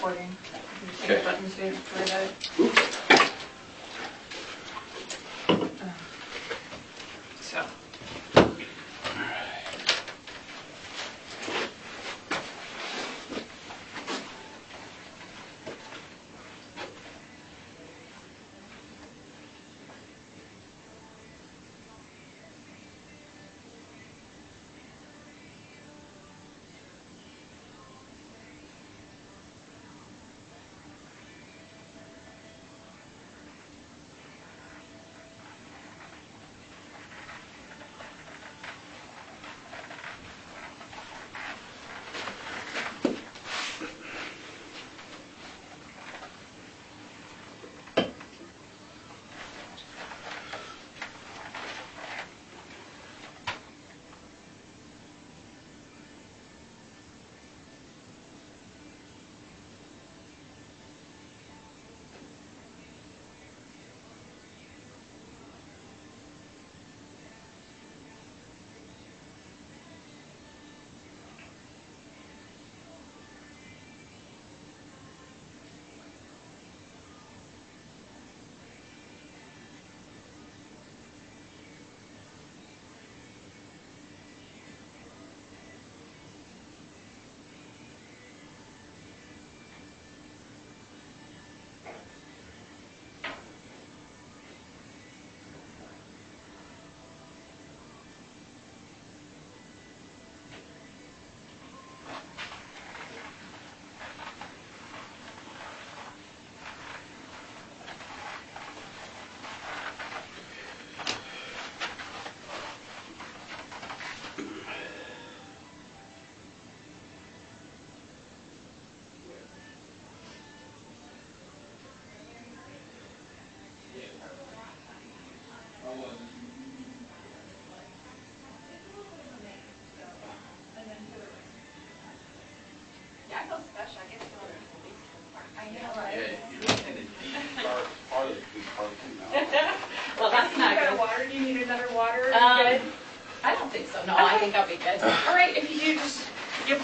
recording. Okay. Buttons to worry about it. So. Well, that's not You got good. water? Do you need another water? Good? I don't think so. No, I think I'll be good. All right, if you do, just give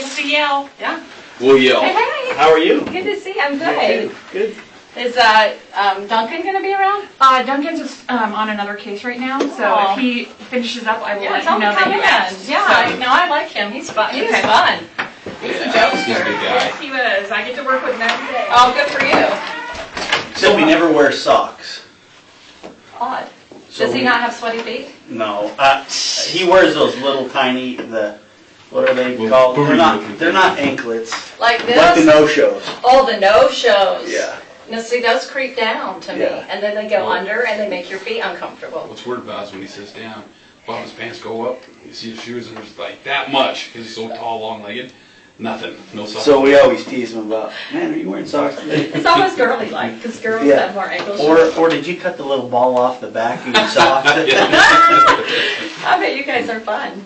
us a yell. Yeah. We'll yell. Hey, hey. How are you? Good to see you. I'm good. Good. Is Duncan going to be around? Duncan's just on another case right now, so Oh. if he finishes up, I will let tell him me know how that you it asked. ends. Yeah, no, I like him. He's fun. He's Okay. fun. He's a He's a jokester. good guy. Yes, he was. I get to work with him every day. Oh, good for you. Except we never wear socks. Odd. So Does he we- not have sweaty feet? No. He wears those little tiny, what are they Well, called? booty looking They're not anklets. Like this? Like the no-shows. Oh, the no-shows. Yeah. Now, see, those creep down to me. Yeah. And then they go Well- under and they make your feet uncomfortable. What's weird about it is when he sits down, Bob's pants go up, you see his shoes, and there's like that much, because he's so tall, long-legged. Nothing. No socks. So we always tease him about, man, are you wearing socks today? It's almost girly-like, because girls Yeah. have more ankle shoes. Or did you cut the little ball off the back of your sock? I bet you guys are fun.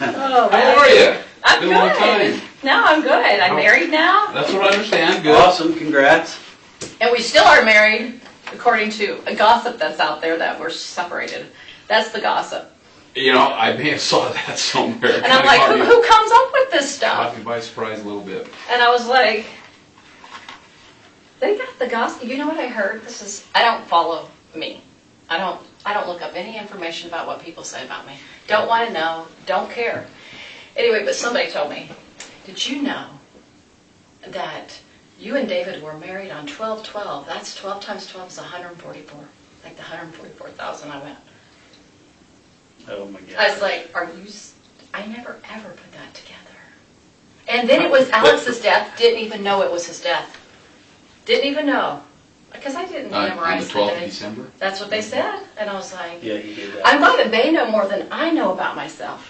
Oh, How are you? I'm Been good. a long time. No, I'm good. I'm How- married now, That's what I understand. Good. Awesome, congrats. and we still are married, according to a gossip that's out there that we're separated. That's the gossip. You know, I may have saw that somewhere. And I'm like, who comes up with this stuff? Caught me by surprise a little bit. And I was like, they got the gossip. You know what I heard? I don't follow me. I don't look up any information about what people say about me. Don't want to know. Don't care. Anyway, but somebody told me, did you know that you and David were married on 12/12? That's 12 times 12 is 144. Like the 144,000. I went. Oh my God. I was like, I never ever put that together. And then it was Alex's death. Didn't even know it was his death. Didn't even know. Because I didn't On memorize the 12th of day. December? That's what they said. And I was like, Yeah, he did that. I'm glad that they know more than I know about myself.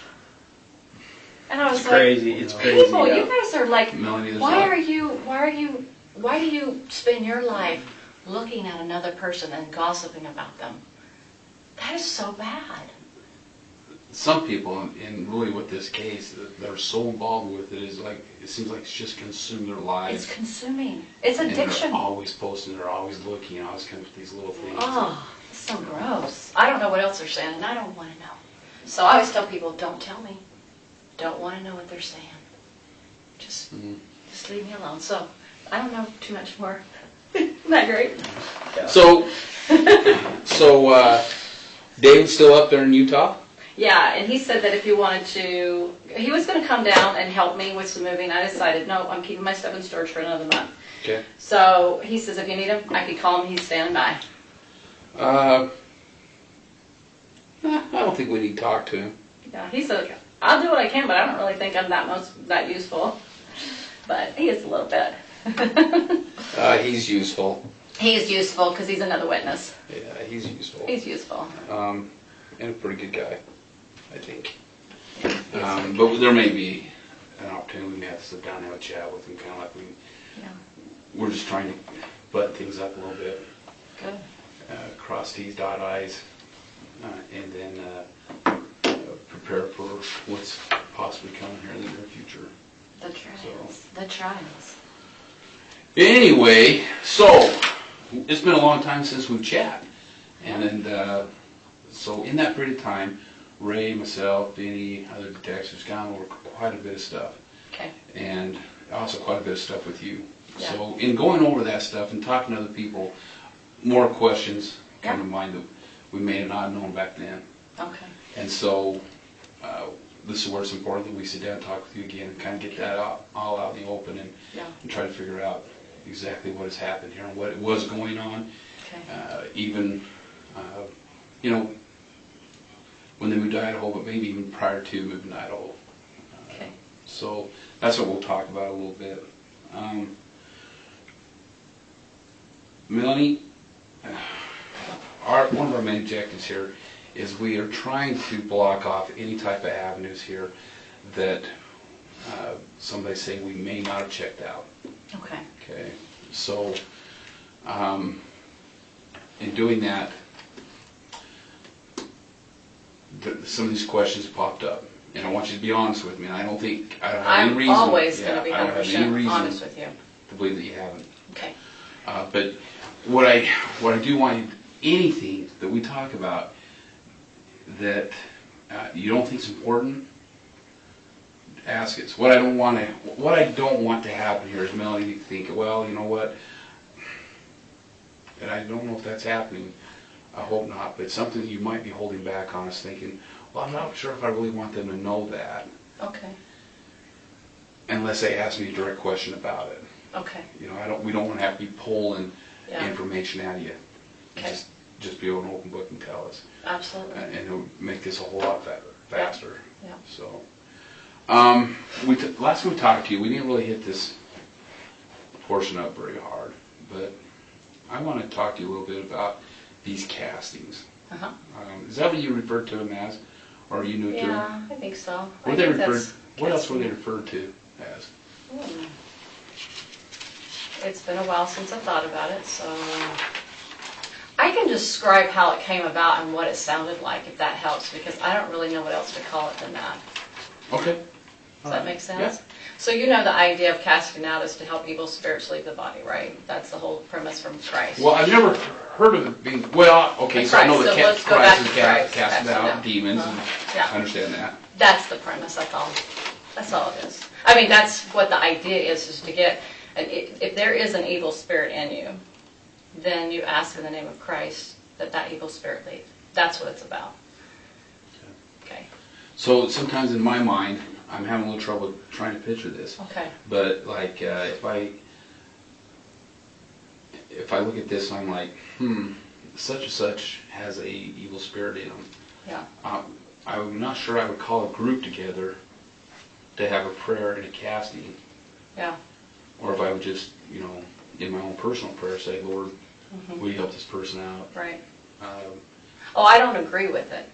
And I was It's like, crazy. It's crazy. people, yeah. you guys are like, Melanie, there's why not- do you spend your life looking at another person and gossiping about them? That is so bad. Some people, and really with this case, that are so involved with it, is like, it seems like it's just consumed their lives. It's consuming. It's And addiction. they're always posting, they're always looking, always coming with these little things. Oh, it's so gross. I don't know what else they're saying, and I don't want to know. So I always tell people, don't tell me. Don't want to know what they're saying. Just leave me alone. So I don't know too much more. Isn't that great? Yeah. So David's still up there in Utah? Yeah, and he said that if you wanted to, he was going to come down and help me with some moving. I decided, no, I'm keeping my stuff in storage for another month. Okay. So he says if you need him, I could call him. He's standing by. I don't think we need to talk to him. Yeah, he said, I'll do what I can, but I don't really think I'm that useful. But he is a little bit. He's useful. He is useful because he's another witness. Yeah, he's useful. He's useful. And a pretty good guy, I think. Yeah, But there may be an opportunity. We may have to sit down and have a chat with him, kind of like we're just trying to button things up a little bit. Good. Cross T's, dot I's, and then prepare for what's possibly coming here in the near future. The trials. The trials. Anyway, so it's been a long time since we've chat, and so in that period of time, Ray, myself, Benny, other detectives gone over quite a bit of stuff, Okay. and also quite a bit of stuff with you. Yeah. So in going over that stuff and talking to other people, more questions come to mind that we may have not known back then. Okay. And so this is where it's important that we sit down and talk with you again and kind of get that all out in the open and try to figure out exactly what has happened here and what it was going on. Okay. Even, when they moved to Idaho, but maybe even prior to moving to Idaho. Okay. So that's what we'll talk about a little bit. Melanie, one of our main objectives here is we are trying to block off any type of avenues here that somebody's saying we may not have checked out. Okay. Okay, so in doing that, some of these questions popped up, and I want you to be honest with me. And I don't have any reason. I'm always going to be I don't have any 100% reason honest with you. to believe that you haven't. Okay. But what I do want you, anything that we talk about that you don't think is important, ask us. What I don't want to happen here is Melanie to think, well, you know what? And I don't know if that's happening. I hope not. But something you might be holding back on us, thinking, well, I'm not sure if I really want them to know that. Okay. Unless they ask me a direct question about it. Okay. We don't want to have to be pulling Yeah. information out of you. Okay. Just be an open book and tell us. Absolutely. And it'll make this a whole lot faster. Yeah. So, last time we talked to you, we didn't really hit this portion up very hard, but I want to talk to you a little bit about these castings. Uh-huh. Is that what you referred to them as, or are you new to them? Yeah, I think so. What else were they referred to as? It's been a while since I thought about it, so I can describe how it came about and what it sounded like, if that helps, because I don't really know what else to call it than that. Okay. Does that make sense? Yeah. So you know the idea of casting out is to help evil spirits leave the body, right? That's the whole premise from Christ. Well, I've never heard of it being, well, okay, so I know that let's go back Christ to is Christ. casting out demons, and Yeah. I understand that. That's the premise, that's all. That's all it is. I mean, that's what the idea is to get, if there is an evil spirit in you, then you ask in the name of Christ that evil spirit leave. That's what it's about. Okay. So sometimes in my mind, I'm having a little trouble trying to picture this. Okay. But like, if I look at this, I'm like, such and such has a evil spirit in them. Yeah. I'm not sure I would call a group together to have a prayer and a casting. Yeah. Or if I would just, in my own personal prayer, say, Lord, will you help this person out? Right. I don't agree with it.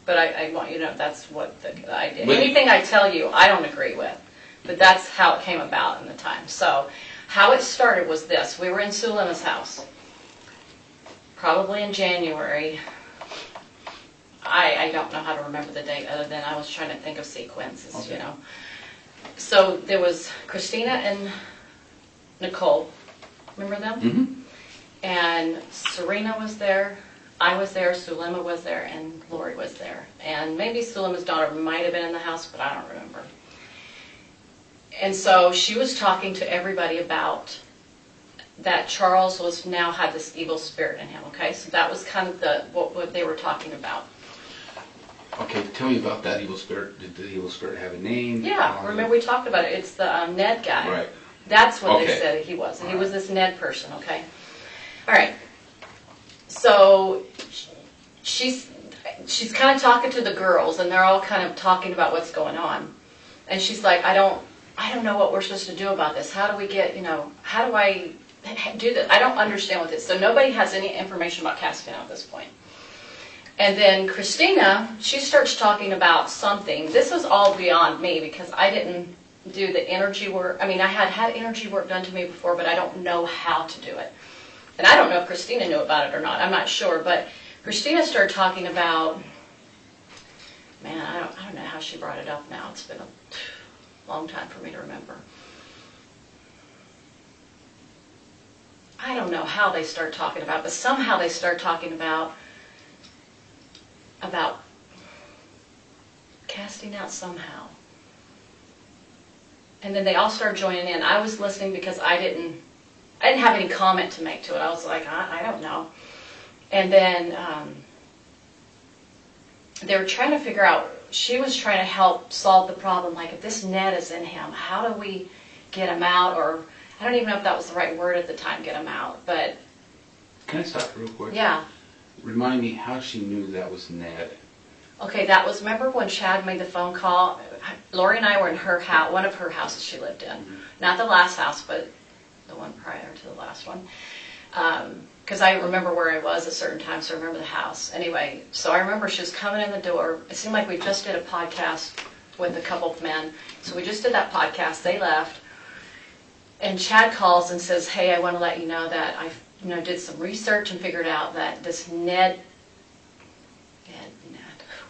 But I want you to know that's what the idea. Anything I tell you, I don't agree with. But that's how it came about in the time. So how it started was this. We were in Sulima's house. Probably in January. I don't know how to remember the date other than I was trying to think of sequences, Okay. So there was Christina and Nicole. Remember them? Mm-hmm. And Serena was there. I was there, Sulima was there, and Laurie was there. And maybe Sulima's daughter might have been in the house, but I don't remember. And so she was talking to everybody about that Charles was now had this evil spirit in him, okay? So that was kind of what they were talking about. Okay, tell me about that evil spirit. Did the evil spirit have a name? Yeah, remember we talked about it. It's the Ned guy. Right. That's what they Okay. said he was. All He was right. this Ned person, okay? All right. So she's kind of talking to the girls, and they're all kind of talking about what's going on. And she's like, I don't know what we're supposed to do about this. How do we get, how do I do this? I don't understand what this. So nobody has any information about casting out at this point. And then Christina, she starts talking about something. This was all beyond me because I didn't do the energy work. I mean, I had energy work done to me before, but I don't know how to do it. And I don't know if Christina knew about it or not. I'm not sure. But Christina started talking about, man, I don't know how she brought it up now. It's been a long time for me to remember. I don't know how they start talking about it, but somehow they start talking about casting out somehow. And then they all start joining in. I was listening because I didn't have any comment to make to it. I was like, I don't know. And then they were trying to figure out, she was trying to help solve the problem, like if this Ned is in him, how do we get him out? Or I don't even know if that was the right word at the time, get him out. But Can I stop real quick? yeah. Remind me how she knew that was Ned. Okay, that was, remember when Chad made the phone call? Laurie and I were in her house, one of her houses she lived in. Mm-hmm. Not the last house, but the one prior to the last one. Because I remember where I was at certain times, so I remember the house. Anyway, so I remember she was coming in the door. It seemed like we just did a podcast with a couple of men. So we just did that podcast. They left. And Chad calls and says, hey, I want to let you know that I did some research and figured out that this Ned.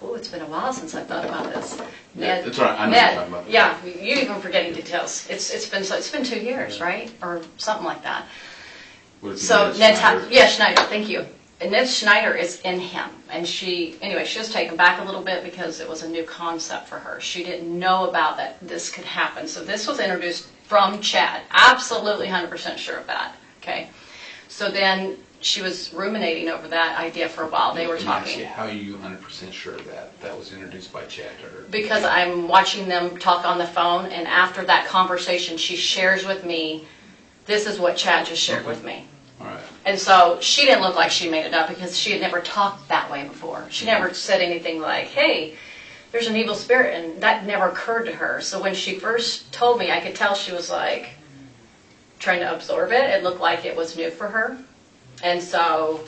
Oh, it's been a while since I thought about this. Yeah, that's right. I know Ned. what you're talking about. Yeah, you even forgetting details. It's been 2 years, right, or something like that. What if he So did Ned, Schneider? Schneider. Thank you. And Ned Schneider is in him, and she was taken back a little bit because it was a new concept for her. She didn't know about that this could happen. So this was introduced from Chad. Absolutely 100% sure of that. Okay. So then she was ruminating over that idea for a while. They were Let me ask you, talking. how are you 100% sure of that? That was introduced by Chad to her. Because I'm watching them talk on the phone, and after that conversation, she shares with me, this is what Chad just shared with me. All right. And so she didn't look like she made it up because she had never talked that way before. She never said anything like, hey, there's an evil spirit, and that never occurred to her. So when she first told me, I could tell she was like trying to absorb it. It looked like it was new for her. And so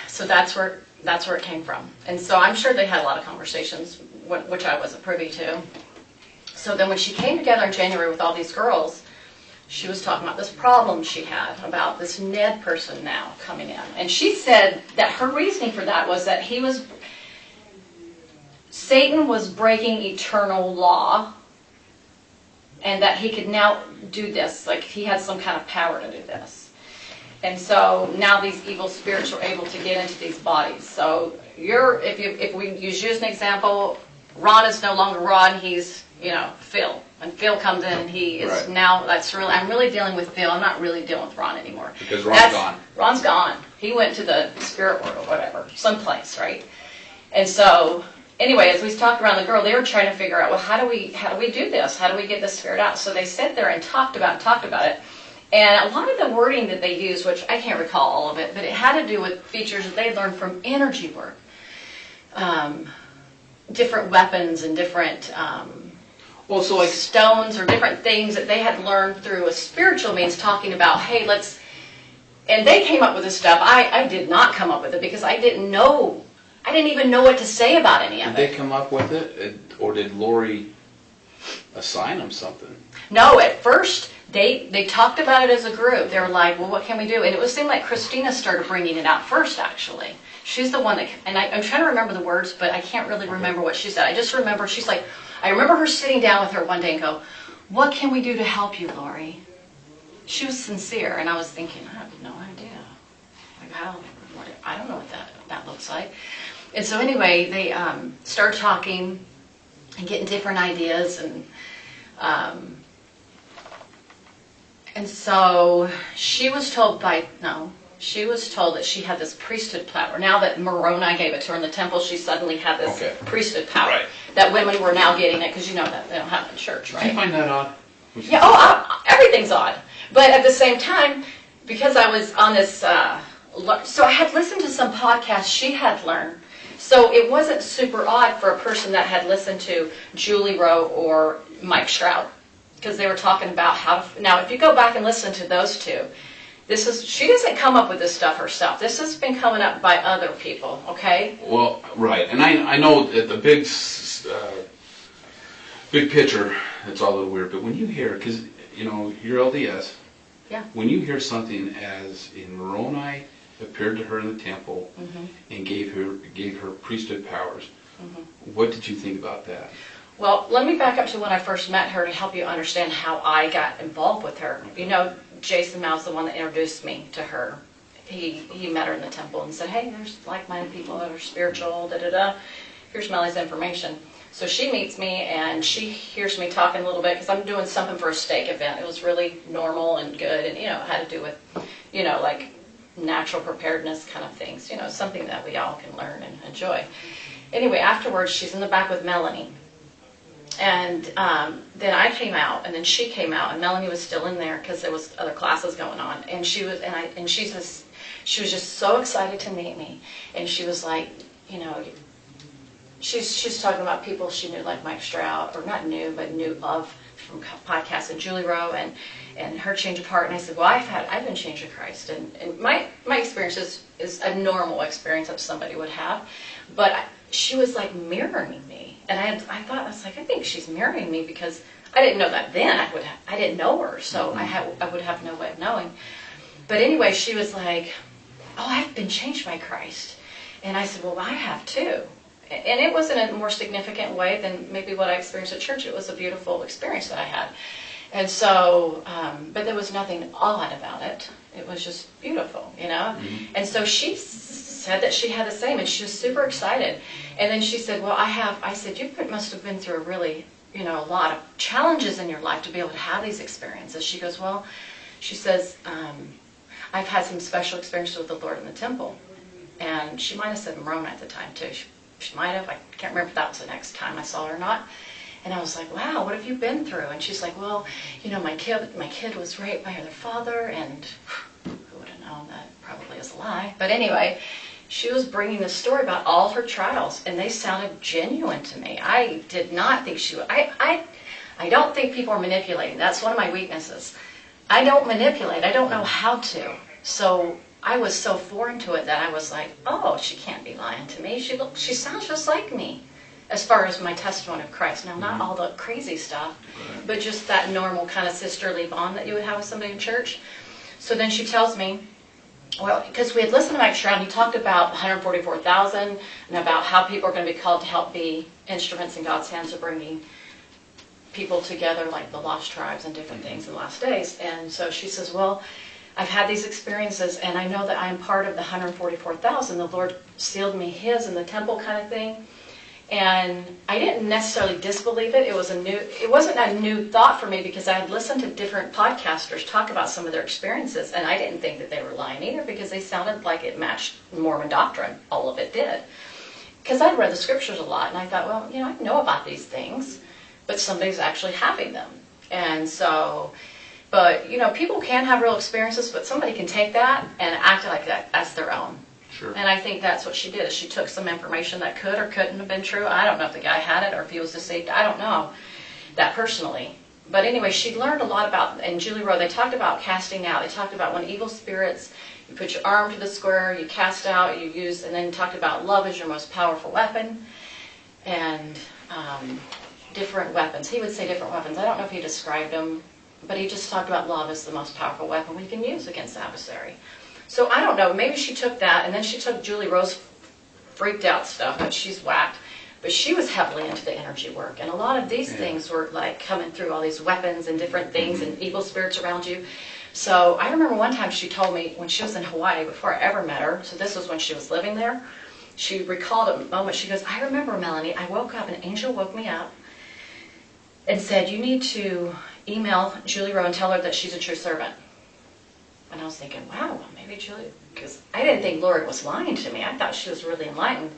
so that's where it came from. And so I'm sure they had a lot of conversations, which I wasn't privy to. So then when she came together in January with all these girls, she was talking about this problem she had about this Ned person now coming in. And she said that her reasoning for that was that Satan was breaking eternal law, and that he could now do this, like he had some kind of power to do this. And so now these evil spirits were able to get into these bodies. So if we use you as an example, Ron is no longer Ron, he's, Phil. And Phil comes in and he is Right. now, I'm really dealing with Phil. I'm not really dealing with Ron anymore. Because Ron's gone. Ron's gone. He went to the spirit world or whatever, someplace, right? And so, anyway, as we talked around the girl, they were trying to figure out, well, how do we do this? How do we get this spirit out? So they sat there and talked about it. And a lot of the wording that they used, which I can't recall all of it, but it had to do with features that they learned from energy work. Different weapons and different Well, so like stones or different things that they had learned through a spiritual means, talking about, hey, and they came up with this stuff. I did not come up with it because I didn't even know what to say about any of did it. they come up with it, or did Laurie assign them something? No, at first they talked about it as a group. They were like, well, what can we do? And it seemed like Christina started bringing it out first, actually. She's the one that, and I'm trying to remember the words, but I can't really remember what she said. I just remember, I remember her sitting down with her one day and go, what can we do to help you, Laurie? She was sincere, and I was thinking, I have no idea. Like, I don't know what that looks like. And so anyway, they started talking and getting different ideas, and And so she was told she was told that she had this priesthood power. Now that Moroni gave it to her in the temple, she suddenly had this priesthood power. Right. That women were now getting it, because you know that they don't have it in church, right? Did you find that odd? Yeah, everything's odd. But at the same time, because I was on this, so I had listened to some podcasts she had learned. So it wasn't super odd for a person that had listened to Julie Rowe or Mike Stroud, because they were talking about how to, now if you go back and listen to those two, she doesn't come up with this stuff herself. This has been coming up by other people, okay? Well, right, and I know that the big picture, it's all a little weird, but when you hear, because, you know, you're LDS, yeah. When you hear something as in Moroni appeared to her in the temple and gave her priesthood powers, what did you think about that? Well, let me back up to when I first met her to help you understand how I got involved with her. You know, Jason Mouw's the one that introduced me to her. He met her in the temple and said, hey, there's like-minded people that are spiritual, da-da-da. Here's Melly's information. So she meets me and she hears me talking a little bit because I'm doing something for a steak event. It was really normal and good, and, you know, it had to do with, you know, like natural preparedness kind of things. You know, something that we all can learn and enjoy. Anyway, afterwards, she's in the back with Melanie. And then I came out, and then she came out, and Melanie was still in there because there was other classes going on. And she was just so excited to meet me. And she was like, you know, she's talking about people she knew, like Mike Stroud, or not knew, but knew of from podcasts, and Julie Rowe, and her change of heart. And I said, well, I've been changed to Christ, and my experience is a normal experience that somebody would have, but she was like mirroring me. And I think she's mirroring me, because I didn't know that then. I didn't know her, so I would have no way of knowing. But anyway, she was like, oh, I've been changed by Christ. And I said, well, I have too. And it was in a more significant way than maybe what I experienced at church. It was a beautiful experience that I had. And so, but there was nothing odd about it. It was just beautiful, you know? And so she said that she had the same, and she was super excited. And then she said, well, I said, you must have been through a really, you know, a lot of challenges in your life to be able to have these experiences. She goes, well, she says, I've had some special experiences with the Lord in the temple. And she might have said Moroni at the time, too. She might have. I can't remember if that was the next time I saw her or not. And I was like, wow, what have you been through? And she's like, well, you know, my kid was raped by her father, and who would have known that probably is a lie. But anyway, she was bringing this story about all her trials, and they sounded genuine to me. I did not think she would. I don't think people are manipulating. That's one of my weaknesses. I don't manipulate. I don't know how to. So I was so foreign to it that I was like, oh, she can't be lying to me. She sounds just like me, as far as my testimony of Christ. Now, not all the crazy stuff, but just that normal kind of sisterly bond that you would have with somebody in church. So then she tells me, well, because we had listened to Mike Stroud, he talked about 144,000 and about how people are going to be called to help be instruments in God's hands of bringing people together, like the lost tribes and different things in the last days. And so she says, well, I've had these experiences, and I know that I'm part of the 144,000. The Lord sealed me his in the temple kind of thing. And I didn't necessarily disbelieve it. It wasn't a new thought for me, because I had listened to different podcasters talk about some of their experiences, and I didn't think that they were lying either, because they sounded like it matched Mormon doctrine. All of it did. Because I'd read the scriptures a lot, and I thought, well, you know, I know about these things, but somebody's actually having them. And so, but, you know, people can have real experiences, but somebody can take that and act like that as their own. Sure. And I think that's what she did, is she took some information that could or couldn't have been true. I don't know if the guy had it or if he was deceived. I don't know that personally. But anyway, she learned a lot about, and Julie Rowe, they talked about casting out. They talked about when evil spirits, you put your arm to the square, you cast out, you use, and then talked about love is your most powerful weapon, and different weapons. He would say different weapons. I don't know if he described them, but he just talked about love as the most powerful weapon we can use against the adversary. So I don't know, maybe she took that, and then she took Julie Rowe's freaked out stuff, but she's whacked. But she was heavily into the energy work, and a lot of these things were like coming through, all these weapons and different things and evil spirits around you. So I remember one time she told me when she was in Hawaii, before I ever met her, so this was when she was living there, she recalled a moment. She goes, I remember, Melanie, I woke up, an angel woke me up, and said, you need to email Julie Rowe and tell her that she's a true servant. And I was thinking, wow, well, maybe Julie, because I didn't think Laurie was lying to me. I thought she was really enlightened.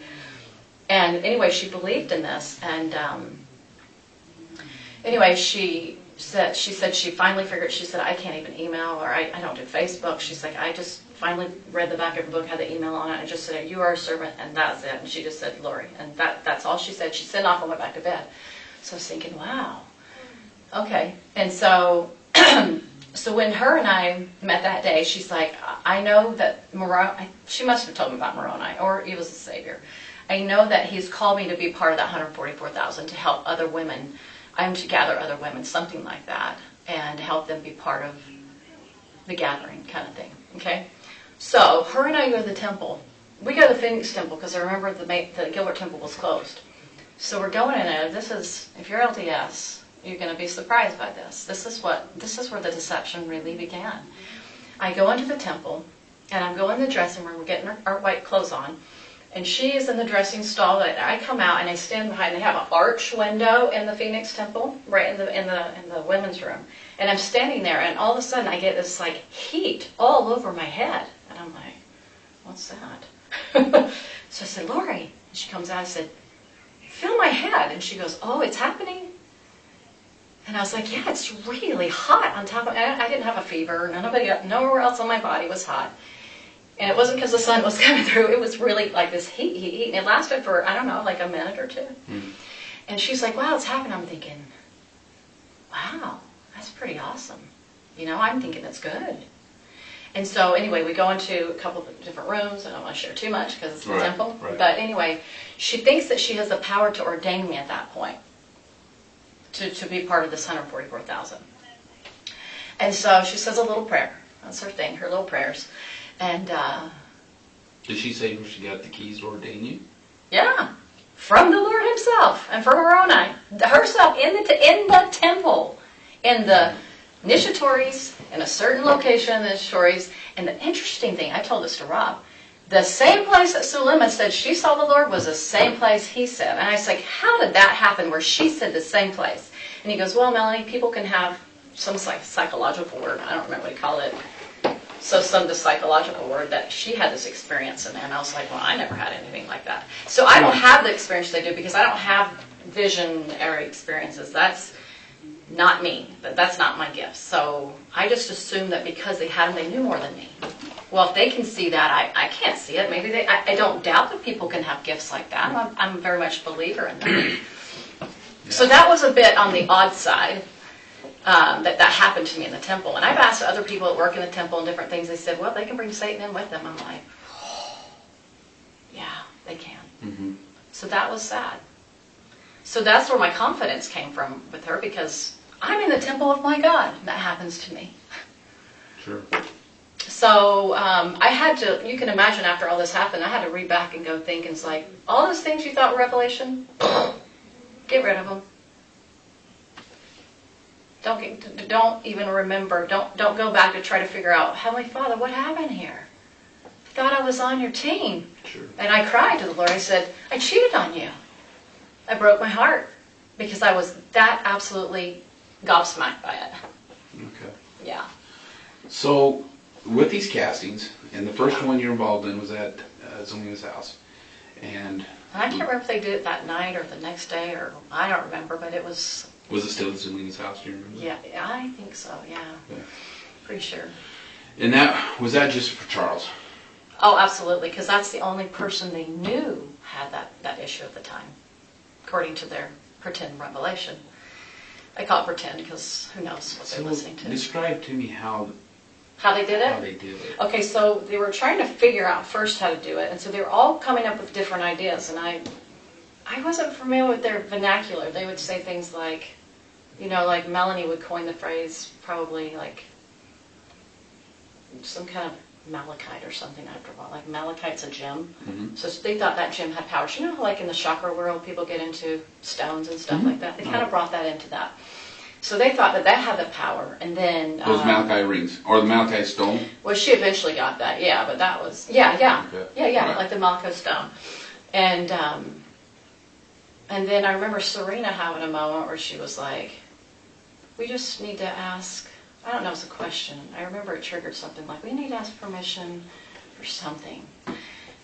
And anyway, she believed in this. And anyway, she said she finally figured, she said, I can't even email, or I don't do Facebook. She's like, I just finally read the back of the book, had the email on it, and just said, you are a servant, and that's it. And she just said, Laurie. And that's all she said. She sent off and went back to bed. So I was thinking, wow. Okay. And so... So when her and I met that day, she's like, I know that Moroni, she must have told me about Moroni, or he was the Savior. I know that he's called me to be part of that 144,000 to help other women. I'm to gather other women, something like that, and help them be part of the gathering kind of thing. Okay? So her and I go to the temple. We go to the Phoenix temple because I remember the Gilbert temple was closed. So we're going in there. This is, if you're LDS, you're going to be surprised by this. This is where the deception really began. I go into the temple, and I'm going in the dressing room. We're getting our white clothes on, and she is in the dressing stall. I come out and I stand behind. They have an arch window in the Phoenix temple, right in the women's room. And I'm standing there, and all of a sudden I get this like heat all over my head, and I'm like, "What's that?" So I said, "Laurie," and she comes out. I said, "Feel my head," and she goes, "Oh, it's happening." And I was like, yeah, it's really hot on top of it. I didn't have a fever. Nowhere else on my body was hot. And it wasn't because the sun was coming through. It was really like this heat. And it lasted for, I don't know, like a minute or two. Mm. And she's like, wow, it's happening. I'm thinking, wow, that's pretty awesome. You know, I'm thinking that's good. And so anyway, we go into a couple of different rooms. I don't want to share too much because it's the temple. Right. But anyway, she thinks that she has the power to ordain me at that point. To be part of this 144,000. And so she says a little prayer. That's her thing, her little prayers. And did she say she got the keys to ordain you? Yeah, from the Lord himself and from Moroni herself in the temple, in the initiatories, in a certain location in the initiatories. And the interesting thing, I told this to Rob, the same place that Suleiman said she saw the Lord was the same place he said. And I was like, how did that happen where she said the same place? And he goes, well, Melanie, people can have some psychological word. I don't remember what he called it. So the psychological word that she had this experience. And I was like, well, I never had anything like that. So I don't have the experience they do because I don't have visionary experiences. That's not me. That's not my gift. So I just assumed that because they had them, they knew more than me. Well, if they can see that, I can't see it. Maybe I don't doubt that people can have gifts like that. I'm very much a believer in that. Yeah. So that was a bit on the odd side that happened to me in the temple. And I've asked other people that work in the temple and different things. They said, well, they can bring Satan in with them. I'm like, oh, yeah, they can. Mm-hmm. So that was sad. So that's where my confidence came from with her because I'm in the temple of my God. That happens to me. Sure. So I had to, you can imagine after all this happened, I had to read back and go think, and it's like, all those things you thought were revelation, get rid of them. Don't even remember, don't go back to try to figure out, Heavenly Father, what happened here? I thought I was on your team. Sure. And I cried to the Lord. I said, I cheated on you. I broke my heart because I was that absolutely gobsmacked by it. Okay. Yeah. So, with these castings, and the first one you're involved in was at Zelina's house, and I can't remember if they did it that night or the next day, or I don't remember, but it was... Was it still at Zelina's house, do you remember? Yeah, I think so, yeah. Okay. Pretty sure. And was that just for Charles? Oh, absolutely, because that's the only person they knew had that issue at the time, according to their pretend revelation. I call it pretend because who knows what they're listening to. Describe to me how they did it? How they did it. Okay, so they were trying to figure out first how to do it, and so they were all coming up with different ideas, and I wasn't familiar with their vernacular. They would say things like, like Melanie would coin the phrase, probably like some kind of malachite or something after a while. Like malachite's a gem. Mm-hmm. So they thought that gem had powers. You know how like in the chakra world people get into stones and stuff like that? They kind of brought that into that. So they thought that had the power, and then... Those malachite rings, or the malachite stone? Well, she eventually got that, yeah, but that was... Yeah, okay. Right. Like the malachite stone. And then I remember Serena having a moment where she was like, we just need to ask, I don't know, it's a question. I remember it triggered something like, we need to ask permission for something.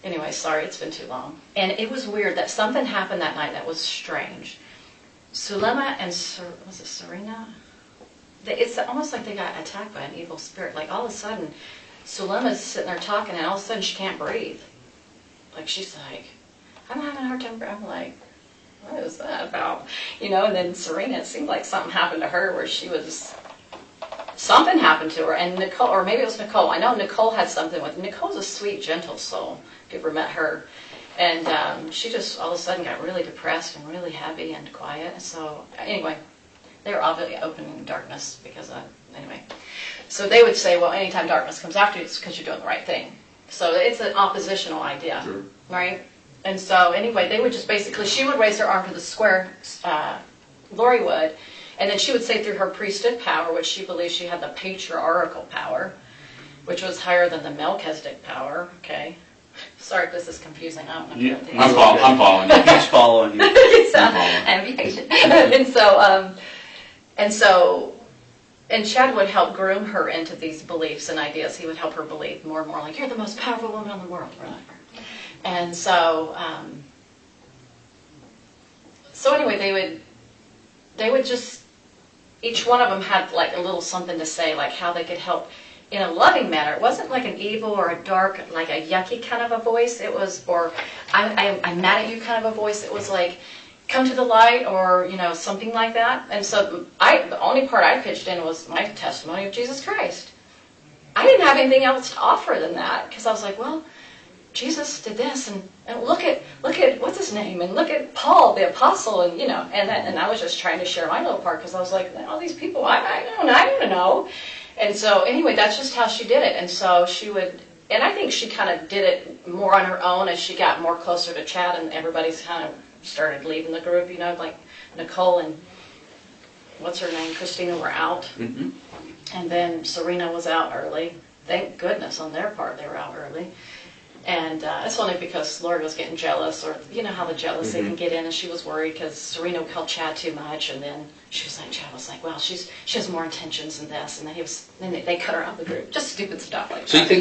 Anyway, sorry, it's been too long. And it was weird that something happened that night that was strange. Sulema and was it Serena? It's almost like they got attacked by an evil spirit. Like all of a sudden, Sulema's sitting there talking, and all of a sudden she can't breathe. Like she's like, I'm having a hard time breathing. I'm like, what is that about? You know, and then Serena, it seemed like something happened to her where something happened to her. And Nicole, or maybe it was Nicole. I know Nicole had something with, Nicole's a sweet, gentle soul, if you ever met her. And she just all of a sudden got really depressed and really heavy and quiet. And so anyway, they were obviously opening darkness because anyway. So they would say, well, anytime darkness comes after you, it's because you're doing the right thing. So it's an oppositional idea, Sure. right? And so anyway, they would just basically, she would raise her arm to the square, Laurie would, and then she would say through her priesthood power, which she believed she had the patriarchal power, which was higher than the Melchizedek power, okay? Sorry if this is confusing. I don't know if you're thinking. I'm following you. He's following you. So, and be patient. And Chad would help groom her into these beliefs and ideas. He would help her believe more and more, like, you're the most powerful woman in the world, whatever. And so anyway, they would just, each one of them had like a little something to say, like how they could help in a loving manner. It wasn't like an evil or a dark, like a yucky kind of a voice. It was, or I'm mad at you kind of a voice. It was like, come to the light, or, you know, something like that. And so the only part I pitched in was my testimony of Jesus Christ. I didn't have anything else to offer than that, because I was like, well, Jesus did this, and look at what's his name, and look at Paul the apostle, and you know, and I was just trying to share my little part, because I was like, all these people, I don't know. And so anyway, that's just how she did it. And so she would, and I think she kind of did it more on her own as she got more closer to Chad, and everybody's kind of started leaving the group, you know, like Nicole and what's her name, Christina were out. Mm-hmm. And then Serena was out early. Thank goodness on their part they were out early. And it's only because Laurie was getting jealous, or you know how the jealousy can get in, and she was worried because Serena called Chad too much, and then she was like, Chad was like, well, she has more intentions than this, and then they cut her out of the group. Just stupid stuff like that. So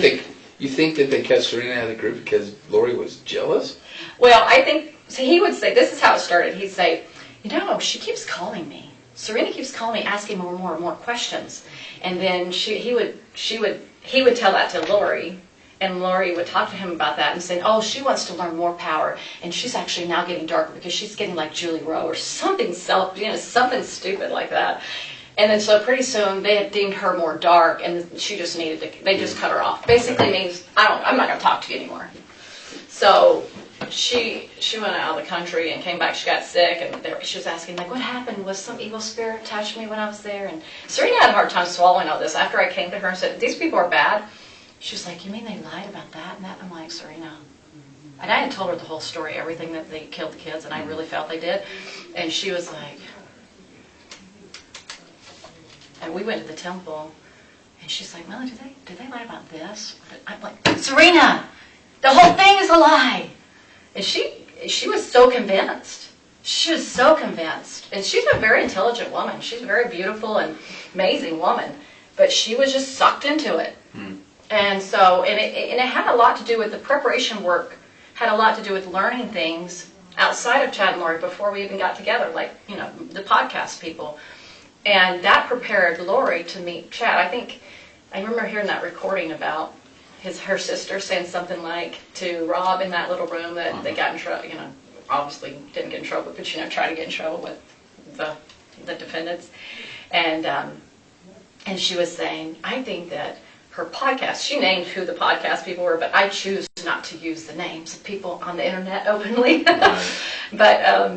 you think that they cut Serena out of the group because Laurie was jealous? Well, I think, so he would say, this is how it started. He'd say, you know, she keeps calling me. Serena keeps calling me, asking more and more questions. And then he would tell that to Laurie, and Laurie would talk to him about that and say, oh, she wants to learn more power, and she's actually now getting darker because she's getting like Julie Rowe or something something stupid like that. And then so pretty soon they had deemed her more dark, and she just needed to, they just cut her off. Basically means, I'm not going to talk to you anymore. So she went out of the country and came back. She got sick, and she was asking, like, what happened? Was some evil spirit touch me when I was there? And Serena had a hard time swallowing all this. After I came to her and said, these people are bad, she was like, you mean they lied about that and that? I'm like, Serena. And I had told her the whole story, everything that they killed the kids, and I really felt they did. And she was like, and we went to the temple, and she's like, Melanie, did they lie about this? I'm like, Serena, the whole thing is a lie. And she was so convinced. She was so convinced. And she's a very intelligent woman. She's a very beautiful and amazing woman. But she was just sucked into it. And so, and it had a lot to do with the preparation work, had a lot to do with learning things outside of Chad and Laurie before we even got together, like, you know, the podcast people. And that prepared Laurie to meet Chad. I remember hearing that recording about her sister saying something like to Rob in that little room that they got in trouble, you know, obviously didn't get in trouble, but, you know, tried to get in trouble with the defendants. And she was saying, I think that her podcast, she named who the podcast people were, but I choose not to use the names of people on the internet openly. Right. But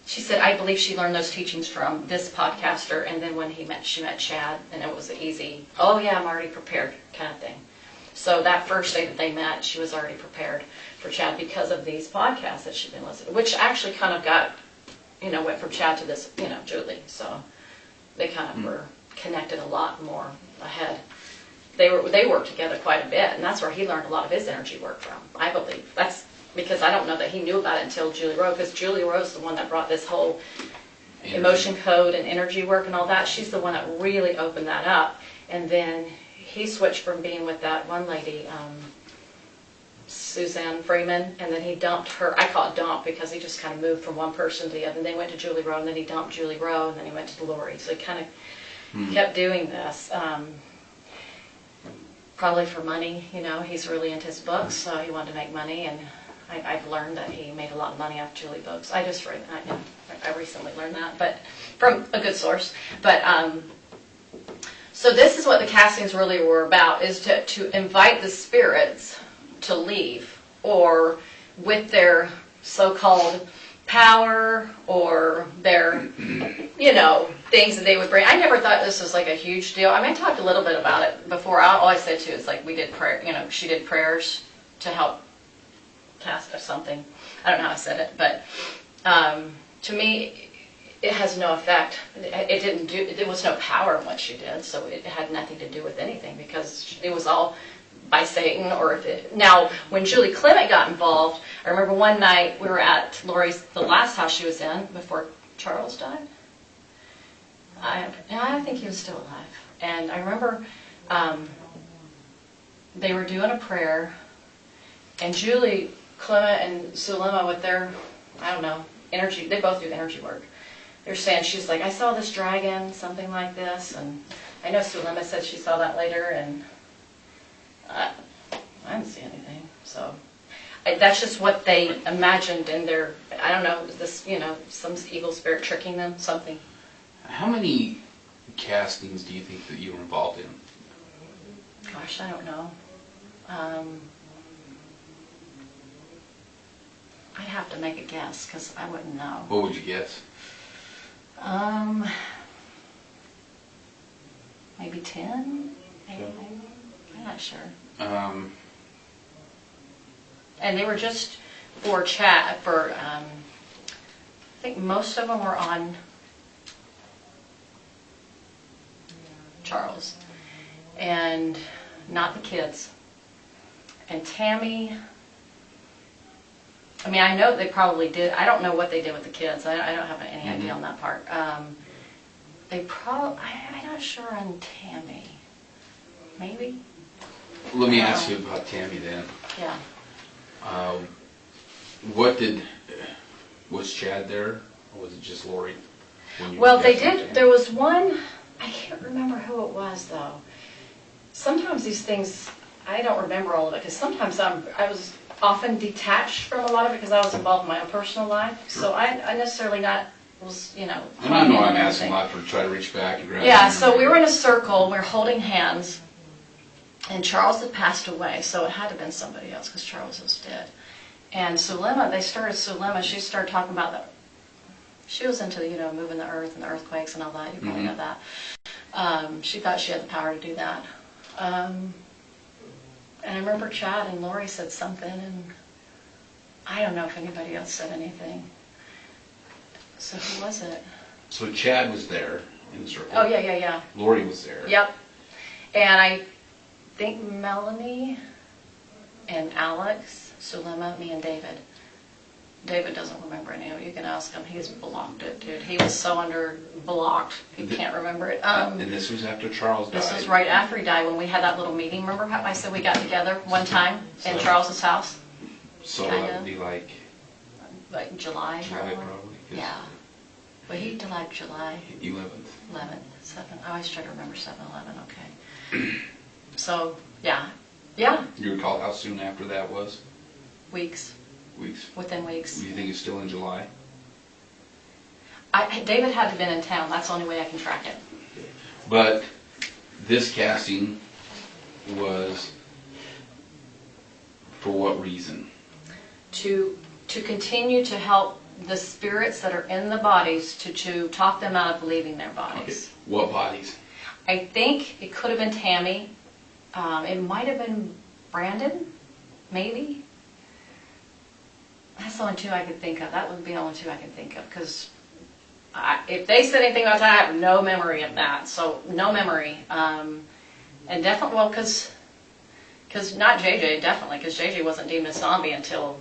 she said, I believe she learned those teachings from this podcaster, and then when she met Chad, and it was an easy, oh yeah, I'm already prepared kind of thing. So that first day that they met, she was already prepared for Chad because of these podcasts that she'd been listening, which actually kind of got, you know, went from Chad to this, you know, Julie. So they kind of were connected a lot more ahead. They worked together quite a bit, and that's where he learned a lot of his energy work from, I believe. That's because I don't know that he knew about it until Julie Rowe, because Julie Rowe's the one that brought this whole emotion code and energy work and all that. She's the one that really opened that up. And then he switched from being with that one lady, Suzanne Freeman, and then he dumped her. I call it dump because he just kind of moved from one person to the other. And then he went to Julie Rowe, and then he dumped Julie Rowe, and then he went to Laurie. So he kind of kept doing this. Probably for money, you know, he's really into his books, so he wanted to make money, and I've learned that he made a lot of money off Julie books. I recently learned that, but from a good source. But so this is what the castings really were about, is to invite the spirits to leave, or with their so-called power or their, you know, things that they would bring. I never thought this was like a huge deal. I mean, I talked a little bit about it before. All I said too is like we did prayer, you know, she did prayers to help cast or something. I don't know how I said it, but to me, it has no effect. It didn't do, there was no power in what she did, so it had nothing to do with anything because it was all by Satan. Or if it, now, when Julie Clement got involved, I remember one night we were at Laurie's, the last house she was in before Charles died. I think he was still alive. And I remember they were doing a prayer, and Julie Clement and Sulema with their, I don't know, energy, they both do energy work. They're saying, she's like, I saw this dragon, something like this, and I know Sulema said she saw that later, and I didn't see anything. So that's just what they imagined in their, I don't know, this, you know, some evil spirit tricking them, something. How many castings do you think that you were involved in? Gosh, I don't know. I'd have to make a guess because I wouldn't know. What would you guess? Maybe 10? Maybe. I'm not sure. And they were just for chat, for, I think most of them were on Charles, and not the kids. And Tammy, I mean, I know they probably did. I don't know what they did with the kids. I don't have any idea on that part. They probably, I'm not sure on Tammy. Maybe? Let me ask you about Tammy then. Yeah. Was Chad there, or was it just Laurie? Well, they did, there was one, I can't remember who it was though. Sometimes these things, I don't remember all of it, because sometimes I was often detached from a lot of it because I was involved in my own personal life. So I necessarily not was, you know. And I know I'm asking a lot for try to reach back and grab. Yeah, so we were in a circle, we were holding hands, and Charles had passed away, so it had to have been somebody else because Charles was dead. And Sulema, she started talking about that. She was into, you know, moving the earth and the earthquakes and all that. You probably know that. She thought she had the power to do that. And I remember Chad and Laurie said something, and I don't know if anybody else said anything. So who was it? So Chad was there in the circle. Oh, yeah. Laurie was there. Yep. And I think Melanie and Alex, Sulema, me and David. David doesn't remember any of it. You can ask him. He's blocked it, dude. He was so blocked. He can't remember it. And this was after Charles died. This was right after he died when we had that little meeting. Remember how I said we got together one time in Charles's house? So that would be like July probably. Yeah. Well, he died July 11th. 7. I always try to remember 7/11. Okay. So, yeah. You recall how soon after that was? Weeks. Within weeks. Do you think it's still in July? David had to have been in town. That's the only way I can track it. But this casting was for what reason? To continue to help the spirits that are in the bodies to talk them out of leaving their bodies. Okay. What bodies? I think it could have been Tammy. It might have been Brandon, maybe. That's the only two I could think of. That would be the only two I can think of, because if they said anything about that, I have no memory of that. So no memory. And definitely, well, because not JJ, definitely, because JJ wasn't deemed a zombie until,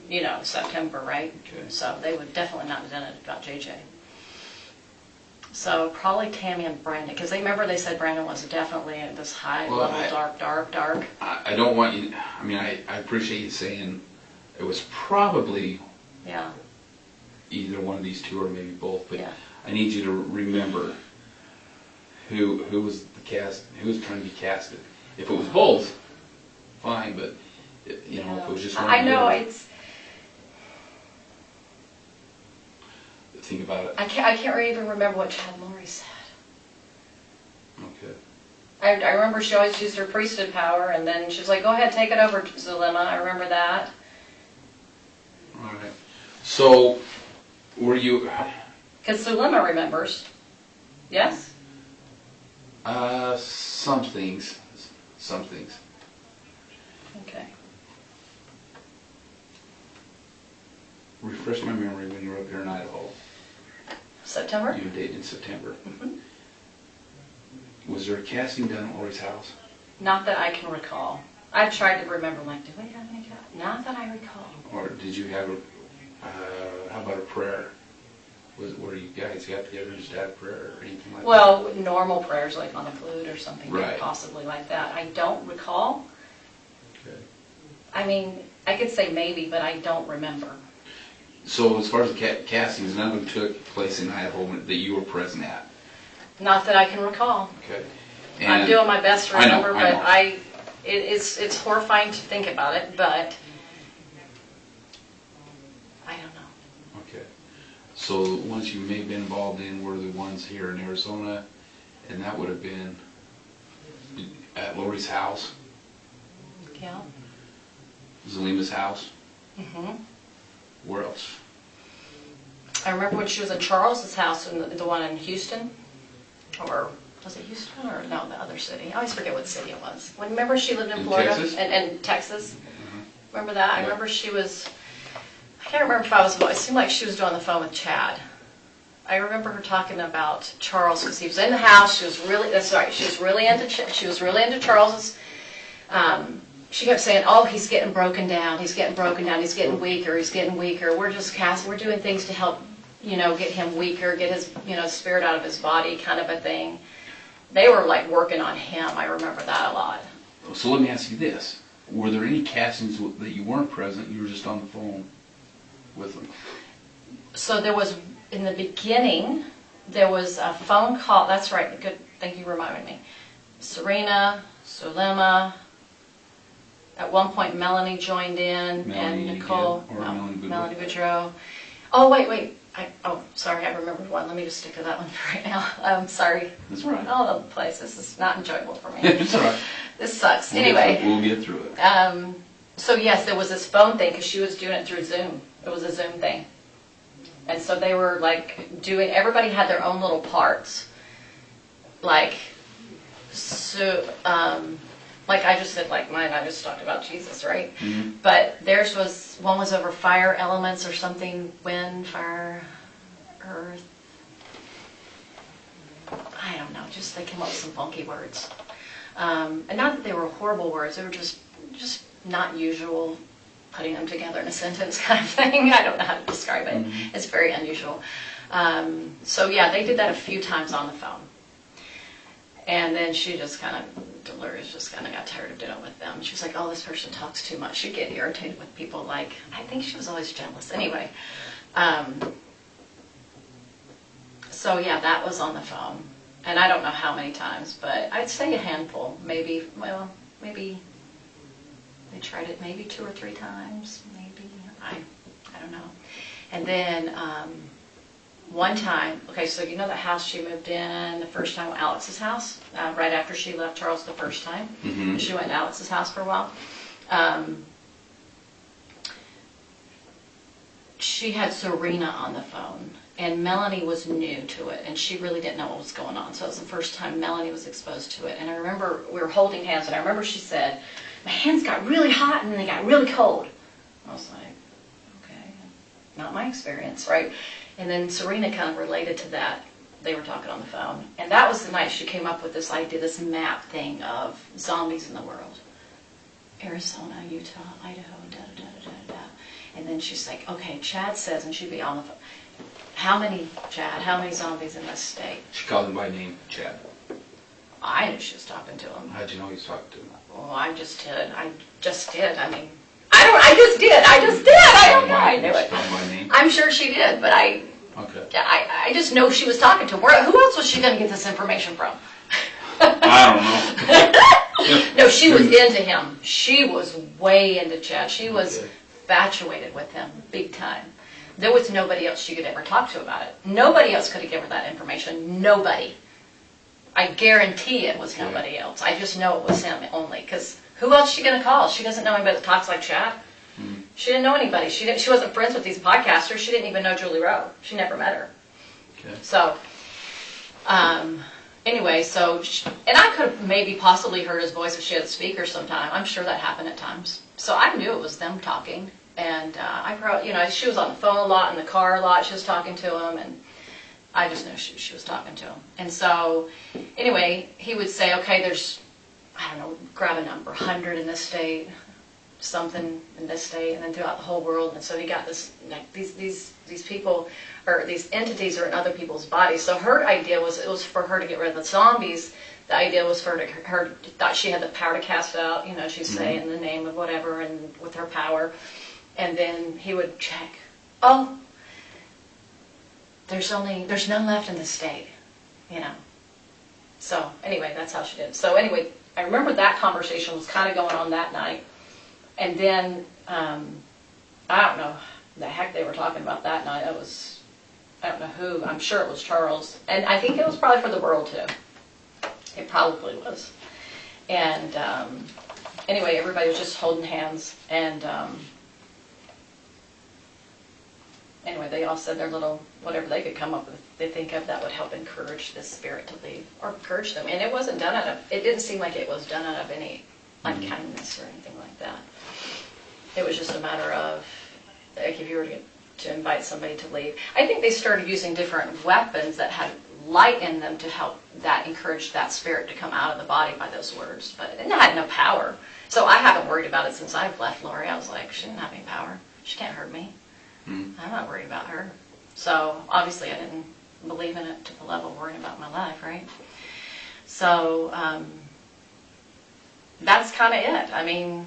you know, September, right? Okay. So they would definitely not have done it about JJ. So probably Tammy and Brandon, because remember they said Brandon was definitely at this high Well, level, dark. I don't want you, I mean, I appreciate you saying it was probably Yeah, either one of these two or maybe both, but yeah. I need you to remember who was who was trying to be casted. If it was both, fine, but you know, if it was just one. I know, or the other, it's, think about it. I can't even remember what Chad and Laurie said. Okay. I remember she always used her priesthood power, and then she's like, go ahead, take it over, Zulema. I remember that. All right. So, were you? Because Zulema remembers. Yes? Some things. Some things. Okay. Refresh my memory when you were up here in Idaho. September? You dated in September. Mhm. Was there a casting done at Lori's house? Not that I can recall. I've tried to remember, like, do we have any cat? Not that I recall. Or did you have how about a prayer? Where you guys got together and just had a prayer or anything like that? Well, normal prayers, like on a flute or something, Right. possibly like that. I don't recall. Okay. I mean, I could say maybe, but I don't remember. So as far as the castings, none of them took place in Idaho that you were present at? Not that I can recall. Okay. I'm doing my best to I know, remember, I know. but it's horrifying to think about it, but I don't know. Okay. So the ones you may have been involved in were the ones here in Arizona, and that would have been at Lori's house, Yeah. Zulima's house. hmm Where else? I remember when she was in Charles's house, and the one in Houston, or was it Houston or no, the other city? I always forget what city it was. Remember she lived in In Florida Texas? and Texas. Remember that? I Yeah. remember she was. I can't remember if I was. It seemed like she was doing the phone with Chad. I remember her talking about Charles because he was in the house. She was really. That's right. She was really into. She was really into Charles's. She kept saying, "Oh, he's getting broken down. He's getting broken down. He's getting weaker. He's getting weaker. We're just We're doing things to help, get him weaker, get his, spirit out of his body, kind of a thing." They were like working on him. I remember that a lot. So let me ask you this. Were there any castings that you weren't present, you were just on the phone with them? So there was, in the beginning, there was a phone call. That's right. Good. Thank you for reminding me. Serena, Zulema. At one point, Melanie joined in, Melanie and Nicole. Gibb or Melanie Boudreaux? Melanie Boudreaux. Oh, wait. Sorry, I remembered one. Let me just stick to that one for right now. Sorry. That's all right. All over the place. This is not enjoyable for me. It's all right. This sucks. We'll Anyway. get through it. So yes, there was this phone thing because she was doing it through Zoom. It was a Zoom thing. And so they were like everybody had their own little parts. Like I just said, like mine, I just talked about Jesus, right? Mm-hmm. But theirs one was over fire elements or something, wind, fire, earth. I don't know, just they came up with some funky words. And not that they were horrible words, they were just not usual, putting them together in a sentence kind of thing. I don't know how to describe it. Mm-hmm. It's very unusual. So yeah, they did that a few times on the phone. And then she Dolores just kind of got tired of doing it with them. She was like, oh, this person talks too much. She'd get irritated with people. Like, I think she was always jealous. Anyway, so yeah, that was on the phone. And I don't know how many times, but I'd say a handful. Maybe they tried it maybe 2 or 3 times. Maybe, I don't know. And then one time, okay, so you know the house she moved in the first time, Alex's house, right after she left Charles the first time. Mm-hmm. She went to Alex's house for a while. She had Serena on the phone, and Melanie was new to it, and she really didn't know what was going on. So it was the first time Melanie was exposed to it. And I remember we were holding hands, and I remember she said, my hands got really hot and they got really cold. I was like, okay, not my experience, right? And then Serena kind of related to that. They were talking on the phone. And that was the night she came up with this idea, this map thing of zombies in the world. Arizona, Utah, Idaho, da-da-da-da-da-da. And then she's like, okay, Chad says, and she'd be on the phone, How many, Chad? How many zombies in this state? She called him by name, Chad. I knew she was talking to him. How'd you know he was talking to him? Well, I just did. I just did. I mean, I just did. I don't know. I knew She it. called him by name? I'm sure she did, but I just know she was talking to him. Who else was she going to get this information from? I don't know. No, she was into him. She was way into Chad. She was infatuated with him, big time. There was nobody else she could ever talk to about it. Nobody else could have given her that information. Nobody. I guarantee it was nobody else. I just know it was him only. Because who else is she going to call? She doesn't know anybody that talks like Chad. She didn't know anybody. She wasn't friends with these podcasters. She didn't even know Julie Rowe. She never met her. Okay. So, anyway, and I could have maybe possibly heard his voice if she had a speaker sometime. I'm sure that happened at times. So I knew it was them talking. And she was on the phone a lot, in the car a lot. She was talking to him, and I just knew she was talking to him. And so, anyway, he would say, okay, there's, I don't know, grab a number, 100 in this state, something in this state, and then throughout the whole world. And so he got this, like, these people, or these entities are in other people's bodies. So her idea was, it was for her to get rid of the zombies. The idea was for her thought she had the power to cast out, she'd say in the name of whatever, and with her power. And then he would check, oh, there's none left in the state, So anyway, that's how she did it. So anyway, I remember that conversation was kind of going on that night. And then, I don't know the heck they were talking about that night. I don't know who. I'm sure it was Charles. And I think it was probably for the world too. It probably was. And anyway, everybody was just holding hands. And anyway, they all said their little, whatever they could come up with, they think of that would help encourage this spirit to leave, or encourage them. And it wasn't done it didn't seem like it was done out of any unkindness or anything like that. It was just a matter of, like, if you were to invite somebody to leave. I think they started using different weapons that had light in them to help that encourage that spirit to come out of the body by those words. But it had no power. So I haven't worried about it since I've left Laurie. I was like, she didn't have any power. She can't hurt me. I'm not worried about her. So obviously I didn't believe in it to the level of worrying about my life, right? So that's kind of it. I mean,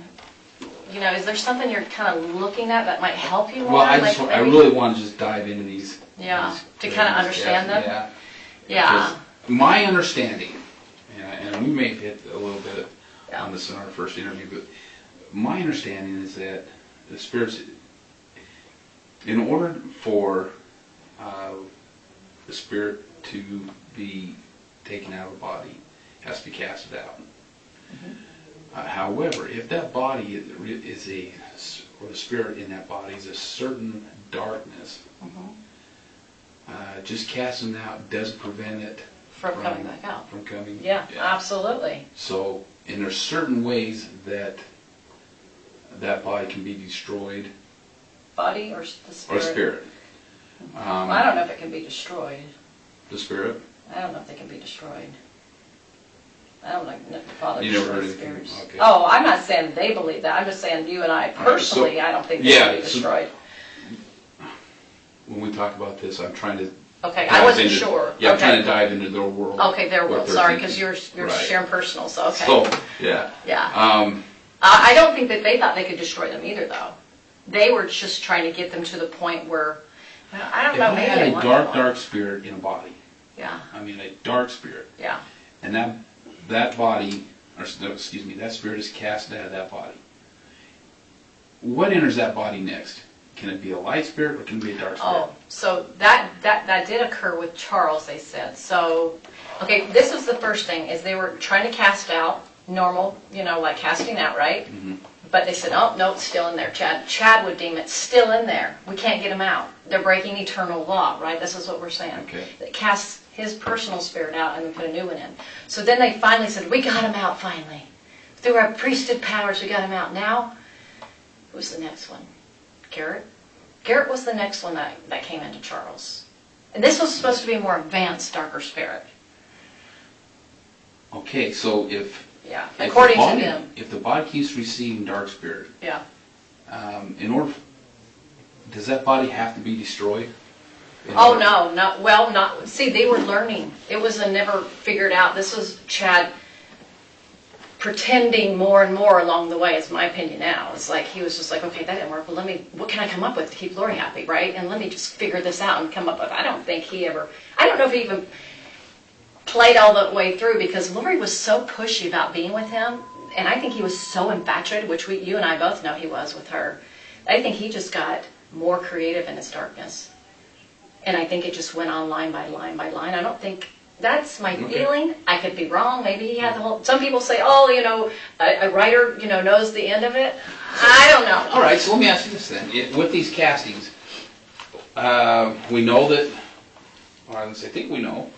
is there something you're kind of looking at that might help you more? Well, I really want to just dive into these. Yeah, these to kind of understand them. Yeah. Yeah. Because my understanding, and we may have hit a little bit on this in our first interview, but my understanding is that the spirits, in order for the spirit to be taken out of the body, it has to be casted out. However, if that body is or the spirit in that body is a certain darkness, just casting it out doesn't prevent it from coming back out. From coming. Yeah, absolutely. So, and there's certain ways that that body can be destroyed. Body or the spirit? Or spirit. I don't know if it can be destroyed. The spirit? I don't know if they can be destroyed. I don't know if the Father You never heard destroys anything? spirits. Okay. Oh, I'm not saying they believe that. I'm just saying you and I personally, I don't think they can be destroyed. When we talk about this, I'm trying to. Okay, I wasn't sure. Yeah, I'm Okay. trying to dive into their world. Okay, their what world. they're Sorry, thinking. because you're Right. sharing personal. So okay. So yeah. Yeah. I don't think that they thought they could destroy them either, though. They were just trying to get them to the point where, well, I don't If know. I Maybe had they a wanted dark, one. dark spirit in a body, Yeah. I mean a dark spirit, Yeah. and that body, or no, excuse me, that spirit is cast out of that body. What enters that body next? Can it be a light spirit or can it be a dark spirit? Oh, so that did occur with Charles, they said. So, okay, this was the first thing, is they were trying to cast out normal, like casting out, right? But they said, oh, no, it's still in there. Chad would deem it still in there. We can't get him out. They're breaking eternal law, right? This is what we're saying. Okay. That casts his personal spirit out and then put a new one in. So then they finally said, we got him out finally. Through our priesthood powers, we got him out. Now, who's the next one? Garrett? Garrett was the next one that came into Charles. And this was supposed to be a more advanced, darker spirit. Okay, so if According the body, to them. if the body keeps receiving dark spirit, Yeah. does that body have to be destroyed? You Oh, know? not, see, they were learning. It was a never figured out. This was Chad pretending more and more along the way, is my opinion now. It's like, he was just like, okay, that didn't work, but what can I come up with to keep Laurie happy, right? And let me just figure this out and come up with, I don't know if he even played all the way through, because Laurie was so pushy about being with him, and I think he was so infatuated, which you and I both know he was with her. I think he just got more creative in his darkness. And I think it just went on line by line by line. I don't think, that's my feeling. I could be wrong. Maybe he had the whole, some people say, oh, a writer, knows the end of it. I don't know. All right, so let me ask you this then. With these castings, we know that, or I think we know,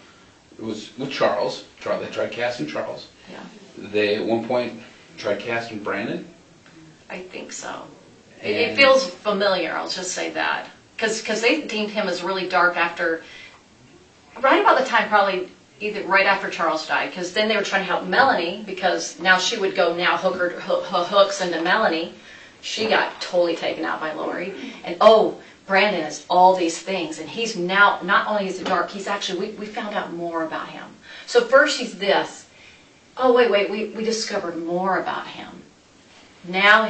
it was with Charles. They tried casting Charles. Yeah. They, at one point, tried casting Brandon. I think so. It feels familiar, I'll just say that. Because they deemed him as really dark right about the time, probably either right after Charles died, because then they were trying to help Melanie, because now she would go hooks into Melanie. She got totally taken out by Laurie. And Brandon is all these things, and he's now, not only is he dark, he's actually, we found out more about him. So first he's this. Oh, wait, we discovered more about him. Now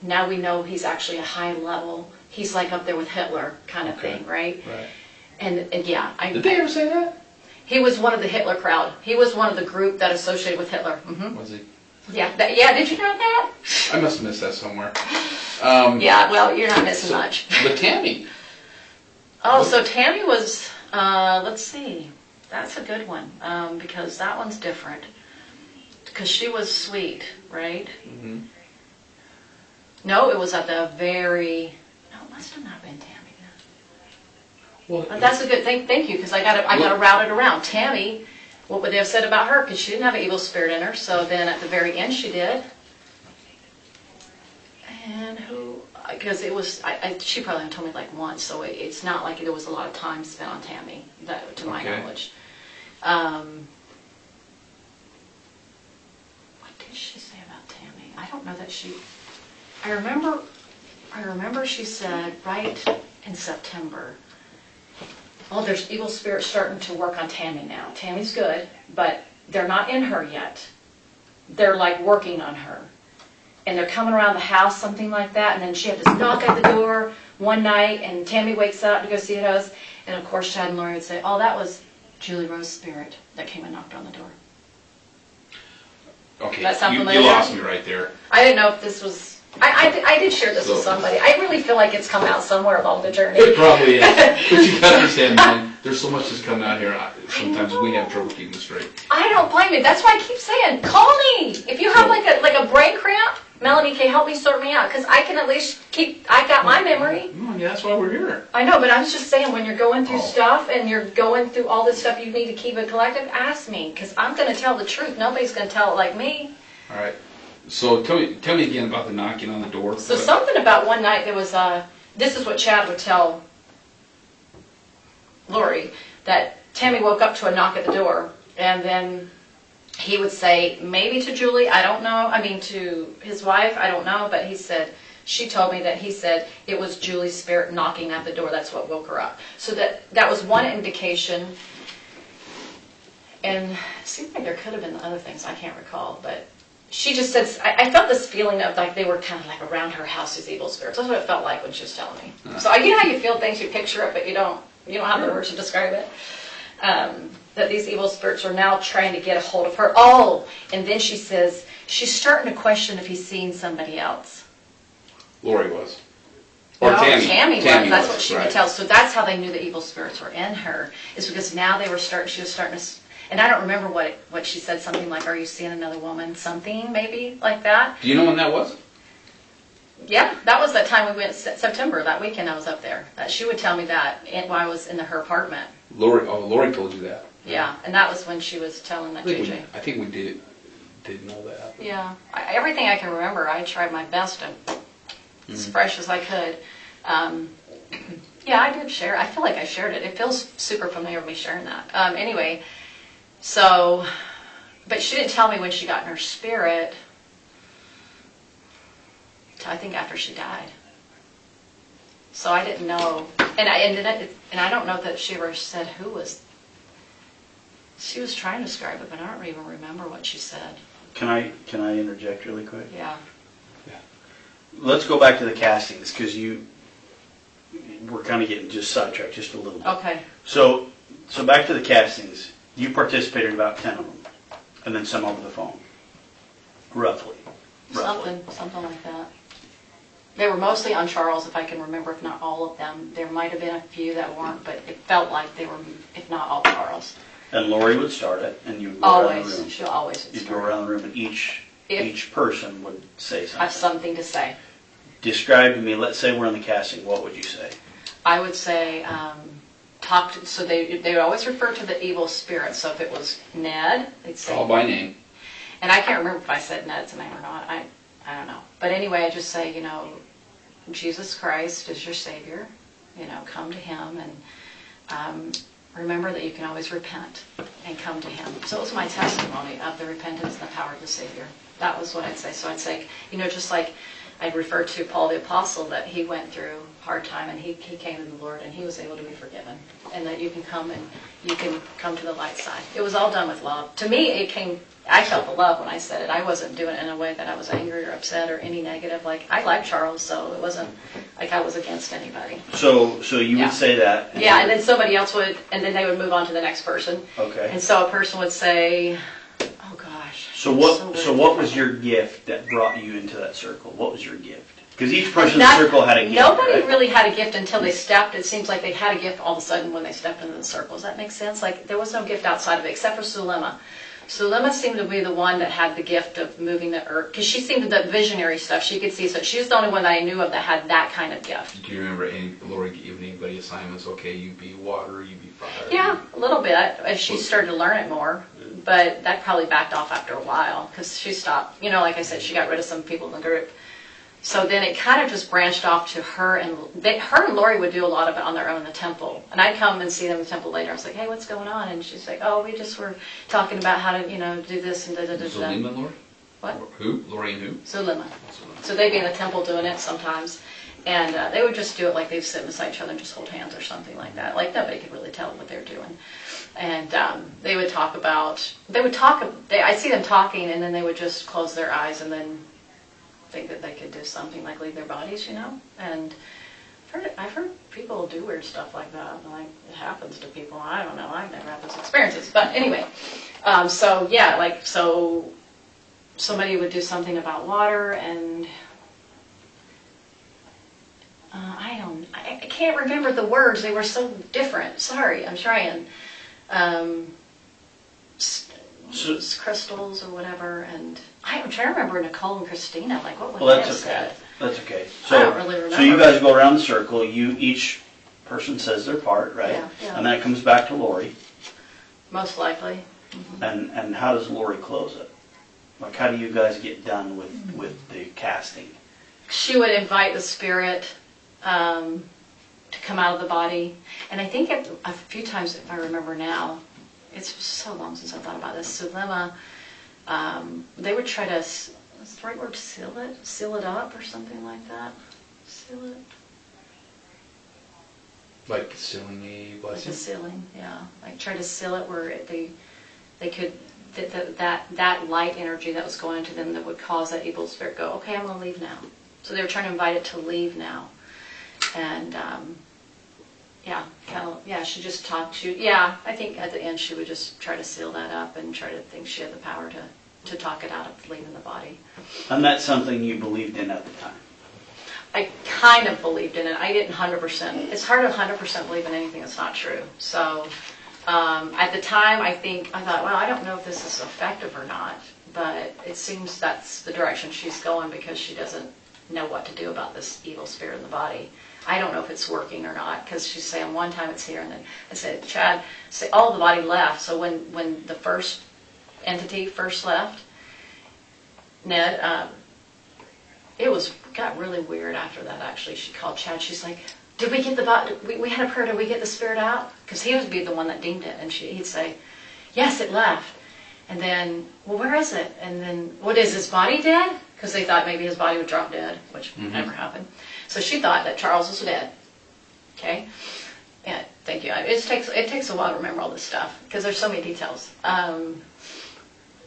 now we know he's actually a high level. He's like up there with Hitler kind of thing, right? Right. And yeah. Did they ever say that? He was one of the Hitler crowd. He was one of the group that associated with Hitler. Mm-hmm. Was he? Yeah, did you know that? I must have missed that somewhere. Yeah, well, you're not missing much. But Tammy. Oh, so Tammy was, let's see. That's a good one, because that one's different. Because she was sweet, right? Mm-hmm. No, it was at the very, no, it must have not been Tammy then. Well, That's a good thing, thank you, because I got to route it around. Tammy, what would they have said about her? Because she didn't have an evil spirit in her, so then at the very end she did. And who, because it was, she probably only told me like once, so it's not like there was a lot of time spent on Tammy, to my knowledge. What did she say about Tammy? I don't know that she, I remember she said right in September, oh, there's evil spirits starting to work on Tammy now. Tammy's good, but they're not in her yet. They're like working on her. And they're coming around the house, something like that, and then she had this knock at the door one night, and Tammy wakes up to go see us, and of course Chad and Laurie would say, oh, that was Julie Rose's spirit that came and knocked on the door. Okay, That sound you familiar? lost me right there. I didn't know if this was, I did share this with somebody. I really feel like it's come out somewhere along the journey. It probably is. But you gotta understand, man, there's so much that's coming out here, sometimes we have trouble keeping it straight. I don't blame you. That's why I keep saying, call me. If you have like a brain cramp, Melanie can help me sort me out, because I can at least I got my memory. No, yeah, that's why we're here. I know, but I was just saying, when you're going through stuff and you're going through all this stuff, you need to keep it collective. Ask me, because I'm going to tell the truth. Nobody's going to tell it like me. All right. So tell me again about the knocking on the door. So something about one night there was this is what Chad would tell Laurie, that Tammy woke up to a knock at the door, and then he would say, maybe to Julie, I don't know, to his wife, I don't know, but she told me that he said it was Julie's spirit knocking at the door, that's what woke her up. So that was one indication, and it seemed like there could have been other things, I can't recall, but she just said, I felt this feeling of like they were kind of like around her house, these evil spirits. That's what it felt like when she was telling me. So you know how you feel things, you picture it, but you don't have the words to describe it. That these evil spirits are now trying to get a hold of her. Oh, and then she says, she's starting to question if he's seeing somebody else. Laurie was. Or no, Tammy was. That's what she would tell. So that's how they knew the evil spirits were in her, is because now she was starting to, and I don't remember what she said, something like, are you seeing another woman? Something maybe like that. Do you know when that was? Yeah, that was that time we went, September, that weekend I was up there. She would tell me that while I was in her apartment. Laurie told you that. Yeah, and that was when she was telling that JJ. I think we did know that. Yeah, everything I can remember, I tried my best to, as fresh as I could. Yeah, I did share. I feel like I shared it. It feels super familiar with me sharing that. Anyway, so, but she didn't tell me when she got in her spirit. I think after she died. So I didn't know, and I don't know that she ever said who was. She was trying to describe it, but I don't even remember what she said. Can I interject really quick? Yeah. Let's go back to the castings, because we're kind of getting just sidetracked just a little bit. Okay. So back to the castings. You participated in about 10 of them, and then some over the phone, roughly. Something like that. They were mostly on Charles, if I can remember, if not all of them. There might have been a few that weren't, but it felt like they were, if not all, Charles. And Laurie would start it, and you would go around the room. Always. She'll always You'd go start. around the room, and each person would say something. I have something to say. Describe to me, let's say we're in the casting, what would you say? I would say, so they would always refer to the evil spirit. So if it was Ned, they'd say. Call by name. And I can't remember if I said Ned's name or not. I don't know. But anyway, I just say, Jesus Christ is your Savior. Come to Him, and remember that you can always repent and come to Him. So it was my testimony of the repentance and the power of the Savior. That was what I'd say. So I'd say, just like I'd refer to Paul the Apostle, that he went through a hard time and he came to the Lord and he was able to be forgiven. And that you can come to the light side. It was all done with love. To me, I felt the love when I said it. I wasn't doing it in a way that I was angry or upset or any negative. Like, I like Charles, so it wasn't like I was against anybody. So you would say that. And then somebody else would, and then they would move on to the next person. Okay. And so a person would say, oh gosh. So what was your gift that brought you into that circle? What was your gift? Because each person in the circle had a gift. Nobody right? really had a gift until they stepped. It seems like they had a gift all of a sudden when they stepped into the circle. Does that make sense? Like, there was no gift outside of it except for Sulema. Sulema seemed to be the one that had the gift of moving the earth, because she seemed to the visionary stuff she could see. So she was the only one that I knew of that had that kind of gift. Do you remember Laurie giving anybody assignments? Okay, you be water, you be fire. Yeah, a little bit as she started to learn it more. But that probably backed off after a while because she stopped. Like I said, she got rid of some people in the group. So then it kind of just branched off to her and Laurie would do a lot of it on their own in the temple. And I'd come and see them in the temple later. I was like, hey, what's going on? And she's like, oh, we just were talking about how to, do this and da-da-da-da. Zulema and Laurie? What? Who? Laurie and who? Zulema. So they'd be in the temple doing it sometimes. And they would just do it like they'd sit beside each other and just hold hands or something like that. Like, nobody could really tell what they were doing. And they would talk about, I'd see them talking and then they would just close their eyes and then think that they could do something like leave their bodies, And I've heard people do weird stuff like that. Like, it happens to people. I don't know. I've never had those experiences. But anyway, so somebody would do something about water and I can't remember the words. They were so different. Sorry, I'm trying. Crystals or whatever, and I'm trying to remember Nicole and Christina. Like, what would they have said? That's okay. I don't really remember. So you guys go around the circle. Each person says their part, right? Yeah. And then it comes back to Laurie. Most likely. Mm-hmm. And how does Laurie close it? Like, how do you guys get done with the casting? She would invite the spirit to come out of the body, and I think a few times, if I remember now, it's so long since I thought about this. Sulema, they would try to, what's the right word, seal it up or something like that. Seal it. Like sealing a blessing? Like a sealing, yeah. Like try to seal it where they could, that light energy that was going into them that would cause that evil spirit go, okay, I'm going to leave now. So they were trying to invite it to leave now. And, she just talked to, I think at the end she would just try to seal that up and try to think she had the power to talk it out of leaving the body. And that's something you believed in at the time? I kind of believed in it. I didn't 100%. It's hard to 100% believe in anything that's not true. So at the time, I thought, well, I don't know if this is effective or not, but it seems that's the direction she's going because she doesn't know what to do about this evil spirit in the body. I don't know if it's working or not because she's saying one time it's here and then I said, Chad, all the body left. So when the first entity first left, Ned, it got really weird after that actually. She called Chad, she's like, did we get the body, we had a prayer, did we get the spirit out? Because he would be the one that deemed it and he'd say, yes, it left. And then, well, where is it? And then, what is his body dead? Because they thought maybe his body would drop dead, which never happened. So she thought that Charles was dead. Okay? Yeah, thank you. It takes a while to remember all this stuff because there's so many details. And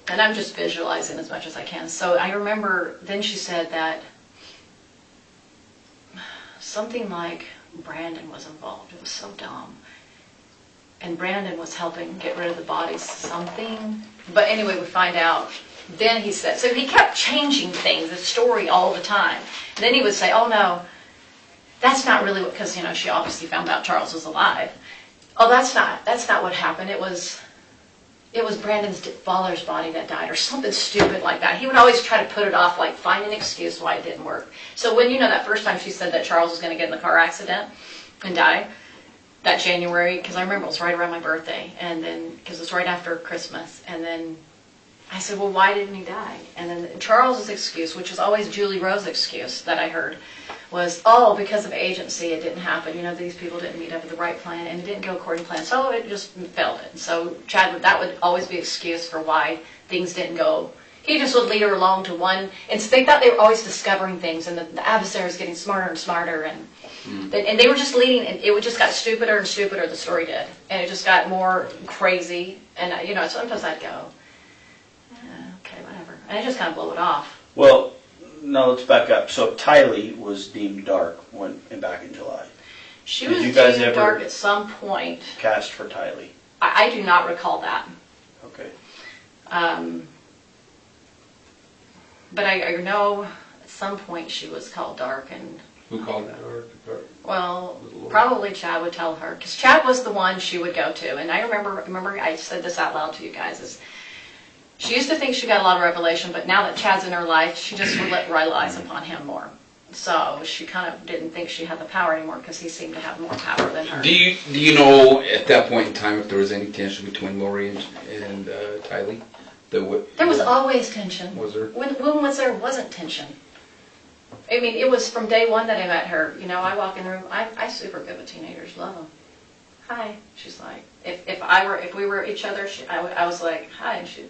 I'm just visualizing as much as I can. So I remember then she said that something like Brandon was involved. It was so dumb. And Brandon was helping get rid of the bodies, something. But anyway, we find out. Then he said, so he kept changing things, the story all the time. And then he would say, oh no, that's not really what, because, she obviously found out Charles was alive. Oh, that's not what happened. It was Brandon's father's body that died, or something stupid like that. He would always try to put it off, like find an excuse why it didn't work. So when that first time she said that Charles was going to get in the car accident and die, that January, because I remember it was right around my birthday, and then, because it was right after Christmas, and then I said, well, why didn't he die? And then Charles's excuse, which was always Julie Rose's excuse that I heard, was, oh, because of agency, it didn't happen. These people didn't meet up with the right plan, and it didn't go according to plan, so it just failed it. So Chad, that would always be excuse for why things didn't go. He just would lead her along to one, and so they thought they were always discovering things, and the adversary was getting smarter and smarter, and they were just leading, and it just got stupider and stupider, the story did, and it just got more crazy, and sometimes I'd go, okay, whatever, and I just kind of blow it off. Well, now let's back up. So Tylee was deemed dark back in July. She Did was you guys deemed ever dark at some point. Cast for Tylee. I do not recall that. Okay. But I know at some point she was called dark, and Who called that? Or well, probably Chad would tell her, because Chad was the one she would go to. And I remember I said this out loud to you guys, is she used to think she got a lot of revelation, but now that Chad's in her life, she just relies upon him more. So she kind of didn't think she had the power anymore, because he seemed to have more power than her. do you know at that point in time if there was any tension between Laurie and Tylee? There was always tension. Was there? When was there wasn't tension? I mean, it was from day one that I met her. I walk in the room. I super good with teenagers. Love them. Hi. She's like, if we were each other, I was like, hi, and she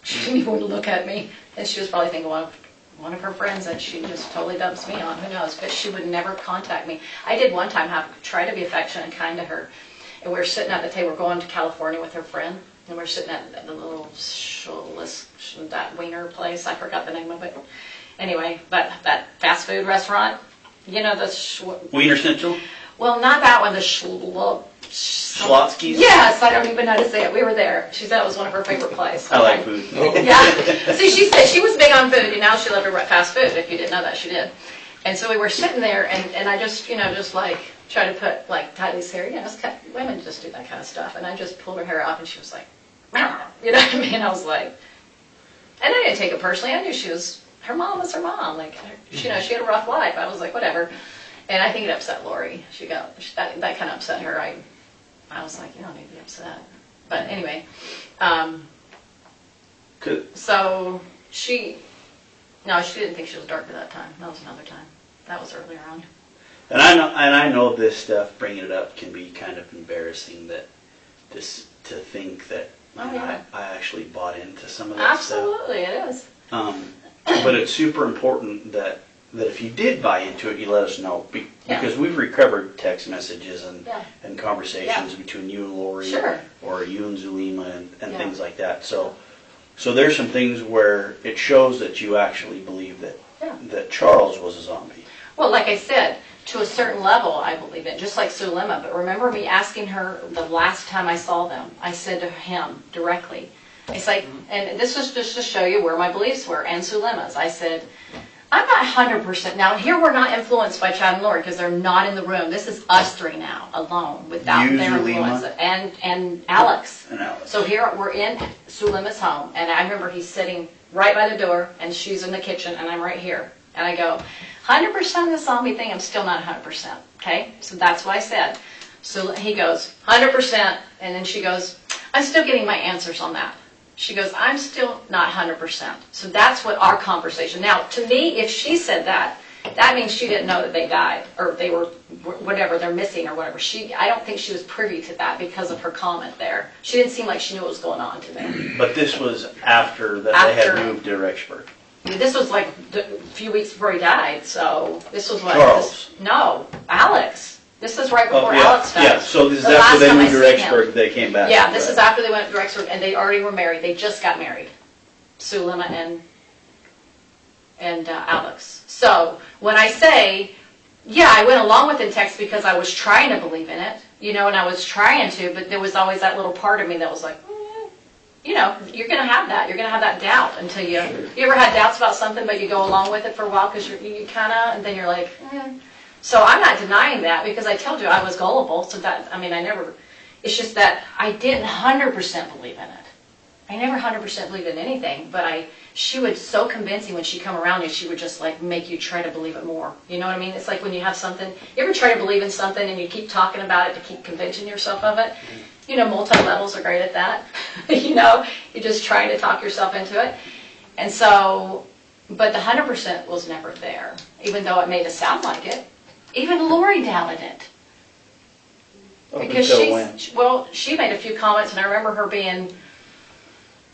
didn't even want to look at me, and she was probably thinking one of her friends that she just totally dumps me on. Who knows? But she would never contact me. I did one time try to be affectionate and kind to her, and we were sitting at the table. We're going to California with her friend. And we're sitting at the little that wiener place. I forgot the name of it. Anyway, that fast food restaurant. Wiener Schnitzel? Well, not that one. The Schlotsky's? Yes, I don't even know how to say it. We were there. She said it was one of her favorite places. I like food. Yeah. See, she said she was big on food, and now she loved her fast food. If you didn't know that, she did. And so we were sitting there, and I just, just like try to put like Tylee's hair. Women just do that kind of stuff. And I just pulled her hair up, and she was like, you know what I mean? I was like, and I didn't take it personally. I knew her mom was her mom. Like, she had a rough life. I was like, whatever. And I think it upset Laurie. That kind of upset her. I was like, you don't need to be upset. But anyway, so she didn't think she was dark at that time. That was another time. That was earlier on. And I know this stuff, bringing it up, can be kind of embarrassing to think that I actually bought into some of that stuff. Absolutely, it is. But it's super important that if you did buy into it, you let us know. Because we've recovered text messages and conversations between you and Laurie, sure, or you and Zulema and things like that. So there's some things where it shows that you actually believe that Charles was a zombie. Well, like I said, to a certain level, I believe it, just like Zulema. But remember me asking her the last time I saw them, I said to him directly, it's like, and this was just to show you where my beliefs were, and Zulema's. I said, I'm not 100%. Now, here we're not influenced by Chad and Laurie because they're not in the room. This is us three now, alone, without their influence. And Alex. And Alex. So here we're in Zulema's home, and I remember he's sitting right by the door, and she's in the kitchen, and I'm right here. And I go, 100% of the zombie thing, I'm still not 100%, okay? So that's what I said. So he goes, 100%, and then she goes, I'm still getting my answers on that. She goes, I'm still not 100%. So that's what our conversation. Now, to me, if she said that, that means she didn't know that they died, or they were, whatever, they're missing or whatever. I don't think she was privy to that because of her comment there. She didn't seem like she knew what was going on to me. But this was after they had moved to Rexburg. This was like a few weeks before he died, so this was what? Charles. No, Alex. This is right before Oh, yeah, Alex died. yeah, so this is The after last they time I moved to seen him. Rexburg, they came back. Yeah, this is after they went to Rexburg, and they already were married. They just got married, Sulema and Alex. So when I say, yeah, I went along with in text because I was trying to believe in it, and I was trying to, but there was always that little part of me that was like, you're going to have that. You're going to have that doubt until you ever had doubts about something, but you go along with it for a while because you kind of, and then you're like, So I'm not denying that because I told you I was gullible. So it's just that I didn't 100% believe in it. I never 100% believed in anything, but she would so convincing when she come around you, she would just like make you try to believe it more. You know what I mean? It's like when you have something, you ever try to believe in something and you keep talking about it to keep convincing yourself of it? Multi-levels are great at that. You're just trying to talk yourself into it. And so, but the 100% was never there, even though it made it sound like it. Even Laurie doubted it. Because she made a few comments, and I remember her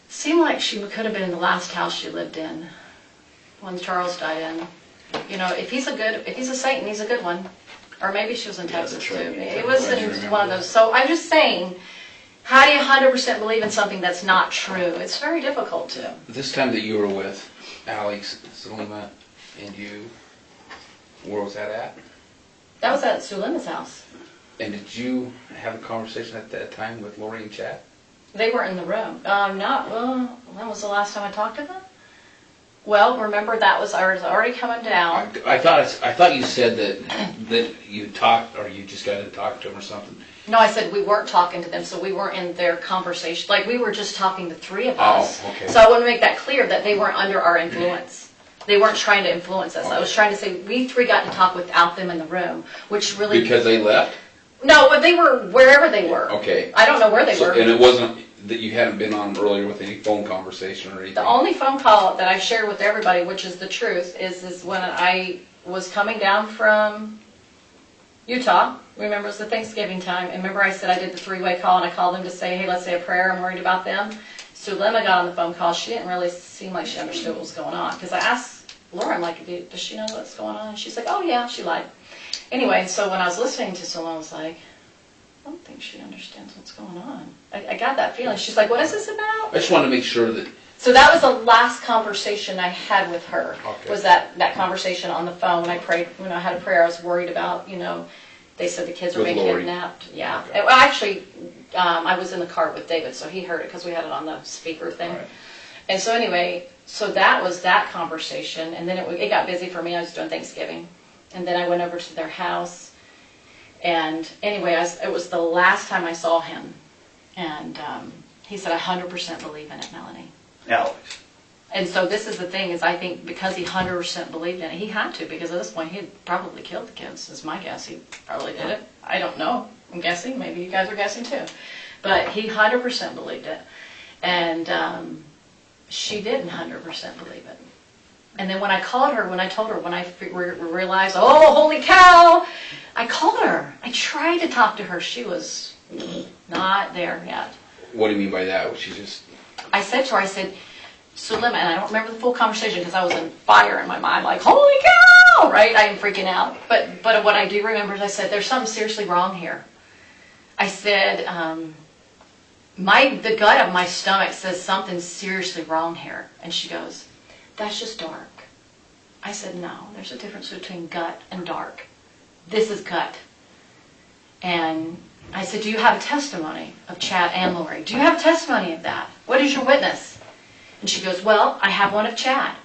seemed like she could have been in the last house she lived in when Charles died in. If he's a Satan, he's a good one. Or maybe she was in Texas too. It was one of those. So I'm just saying, how do you 100% believe in something that's not true? It's very difficult to. This time that you were with Alex, Sulema, and you, where was that at? That was at Sulema's house. And did you have a conversation at that time with Laurie and Chad? They were in the room. When was the last time I talked to them? Well, remember I was already coming down. I thought you said that you talked, or you just got to talk to them or something. No, I said we weren't talking to them, so we weren't in their conversation. Like we were just talking, the three of us. Oh, okay. So I want to make that clear that they weren't under our influence. They weren't trying to influence us. Okay. I was trying to say we three got to talk without them in the room, which really... Because they left? No, but they were wherever they were. Okay. I don't know where they were. And it wasn't that you hadn't been on earlier with any phone conversation or anything? The only phone call that I've shared with everybody, which is the truth, is when I was coming down from Utah. Remember, it was the Thanksgiving time. And remember I said I did the three-way call, and I called them to say, hey, let's say a prayer. I'm worried about them. Sulema got on the phone call. She didn't really seem like she understood what was going on. Because I asked Laura, I'm like, does she know what's going on? And she's like, oh, yeah, she lied. Anyway, so when I was listening to Sulema, I was like, I don't think she understands what's going on. I got that feeling. She's like, what is this about? I just wanted to make sure that... So that was the last conversation I had with her, Okay. was that conversation on the phone when I prayed, when I had a prayer I was worried about, they said the kids were With being Laurie. kidnapped. Yeah. Okay. Well, actually, I was in the car with David, so he heard it because we had it on the speaker thing. Right. And so anyway, so that was that conversation. And then it got busy for me. I was doing Thanksgiving. And then I went over to their house. And anyway, it was the last time I saw him. And he said, I 100% believe in it, Melanie. Alex. And so this is the thing, is I think because he 100% believed in it, he had to, because at this point he had probably killed the kids, is my guess. He probably did it. I don't know. I'm guessing. Maybe you guys are guessing too. But he 100% believed it. And she didn't 100% believe it. And then when I called her, when I told her, when I realized, oh, holy cow, I called her. I tried to talk to her. She was not there yet. What do you mean by that? She just... I said to her, I said, Sulema, and I don't remember the full conversation because I was in fire in my mind, like, holy cow, right? I am freaking out. But what I do remember is I said, there's something seriously wrong here. I said, the gut of my stomach says something's seriously wrong here. And she goes, that's just dark. I said, no, there's a difference between gut and dark. This is gut. And I said, do you have a testimony of Chad and Laurie? Do you have a testimony of that? What is your witness? And she goes, well, I have one of Chad.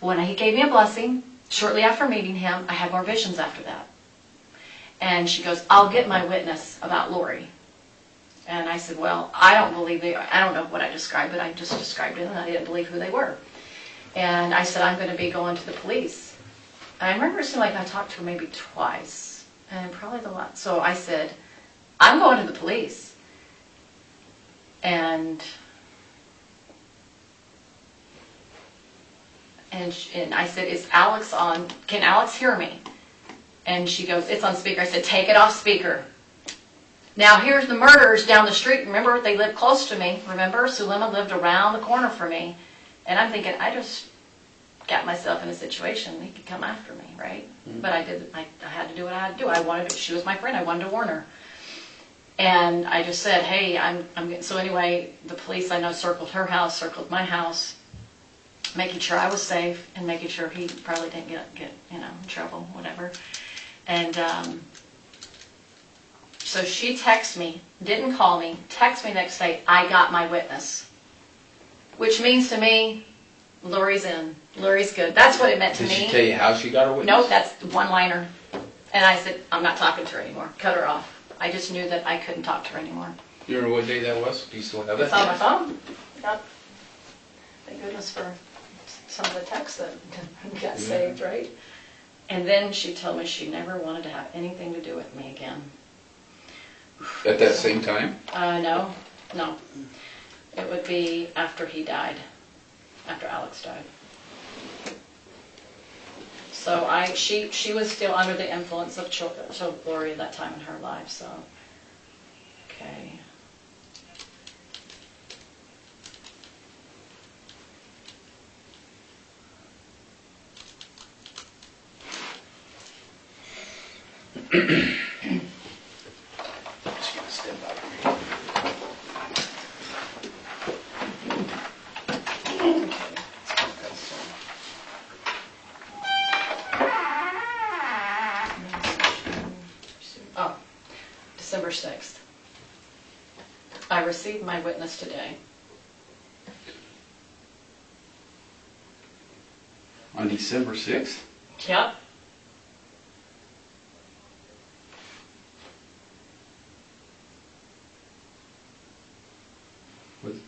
When he gave me a blessing, shortly after meeting him, I had more visions after that. And she goes, I'll get my witness about Laurie. And I said, well, I don't know what I described, but I just described it, and I didn't believe who they were. And I said, I'm going to be going to the police. And I remember it seemed like I talked to her maybe twice, and probably the last. So I said, I'm going to the police. And I said, is Alex on? Can Alex hear me? And she goes, it's on speaker. I said, take it off speaker. Now here's the murderers down the street. Remember, they lived close to me. Remember, Sulema lived around the corner from me. And I'm thinking, got myself in a situation, he could come after me, right? But I had to do what I had to do. She was my friend, I wanted to warn her. And I just said, hey, so anyway, the police I know circled her house, circled my house, making sure I was safe and making sure he probably didn't get in trouble, whatever. And so she texted me, didn't call me, texted me next day, I got my witness. Which means to me, Laurie's in. Laurie's good. That's what it meant to me. Did she tell you how she got her witness? No, that's one-liner. And I said, I'm not talking to her anymore. Cut her off. I just knew that I couldn't talk to her anymore. You remember what day that was? Do you still have that? It's on my phone. Yep. Thank goodness for some of the texts that got saved, right? And then she told me she never wanted to have anything to do with me again. At that same time? No. It would be after he died. After Alex died. So she was still under the influence of Laurie at that time in her life, so. Okay. Just gonna step out here. Oh, December 6th. I received my witness today. On December 6th? Yep.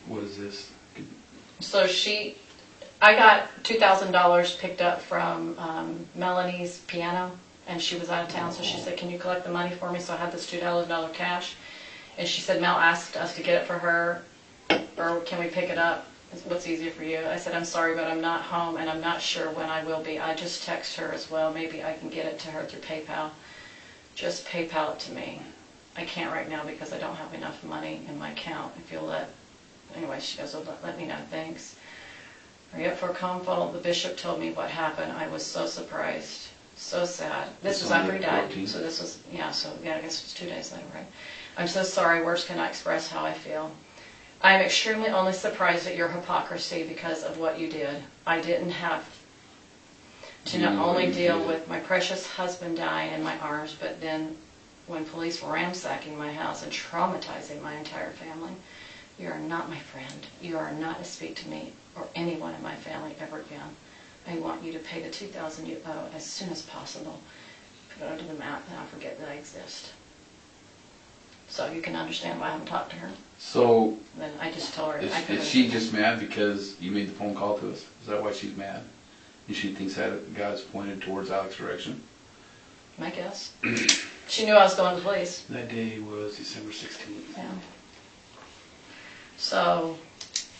What is this? So I got $2,000 picked up from Melanie's piano, and she was out of town, so she said, can you collect the money for me? So I had this $2,000 cash, and she said, Mel asked us to get it for her, or can we pick it up? What's easier for you? I said, I'm sorry, but I'm not home, and I'm not sure when I will be. I just text her as well. Maybe I can get it to her through PayPal. Just PayPal it to me. I can't right now because I don't have enough money in my account. If you'll anyway, she goes, let me know, thanks. Are you up for a convo? The bishop told me what happened. I was so surprised, so sad. This was after he died, so this was, I guess it was 2 days later, right? I'm so sorry, words cannot express how I feel. I am extremely only surprised at your hypocrisy because of what you did. I didn't have to not only deal with my precious husband dying in my arms, but then when police were ransacking my house and traumatizing my entire family. You are not my friend. You are not to speak to me or anyone in my family ever again. I want you to pay the $2,000 you owe as soon as possible. Put it under the mat and I'll forget that I exist. So you can understand why I haven't talked to her. So, Then I just told her. is she just mad because you made the phone call to us? Is that why she's mad? And she thinks that God's pointed towards Alex's direction? My guess. She knew I was going to the police. That day was December 16th. Yeah. So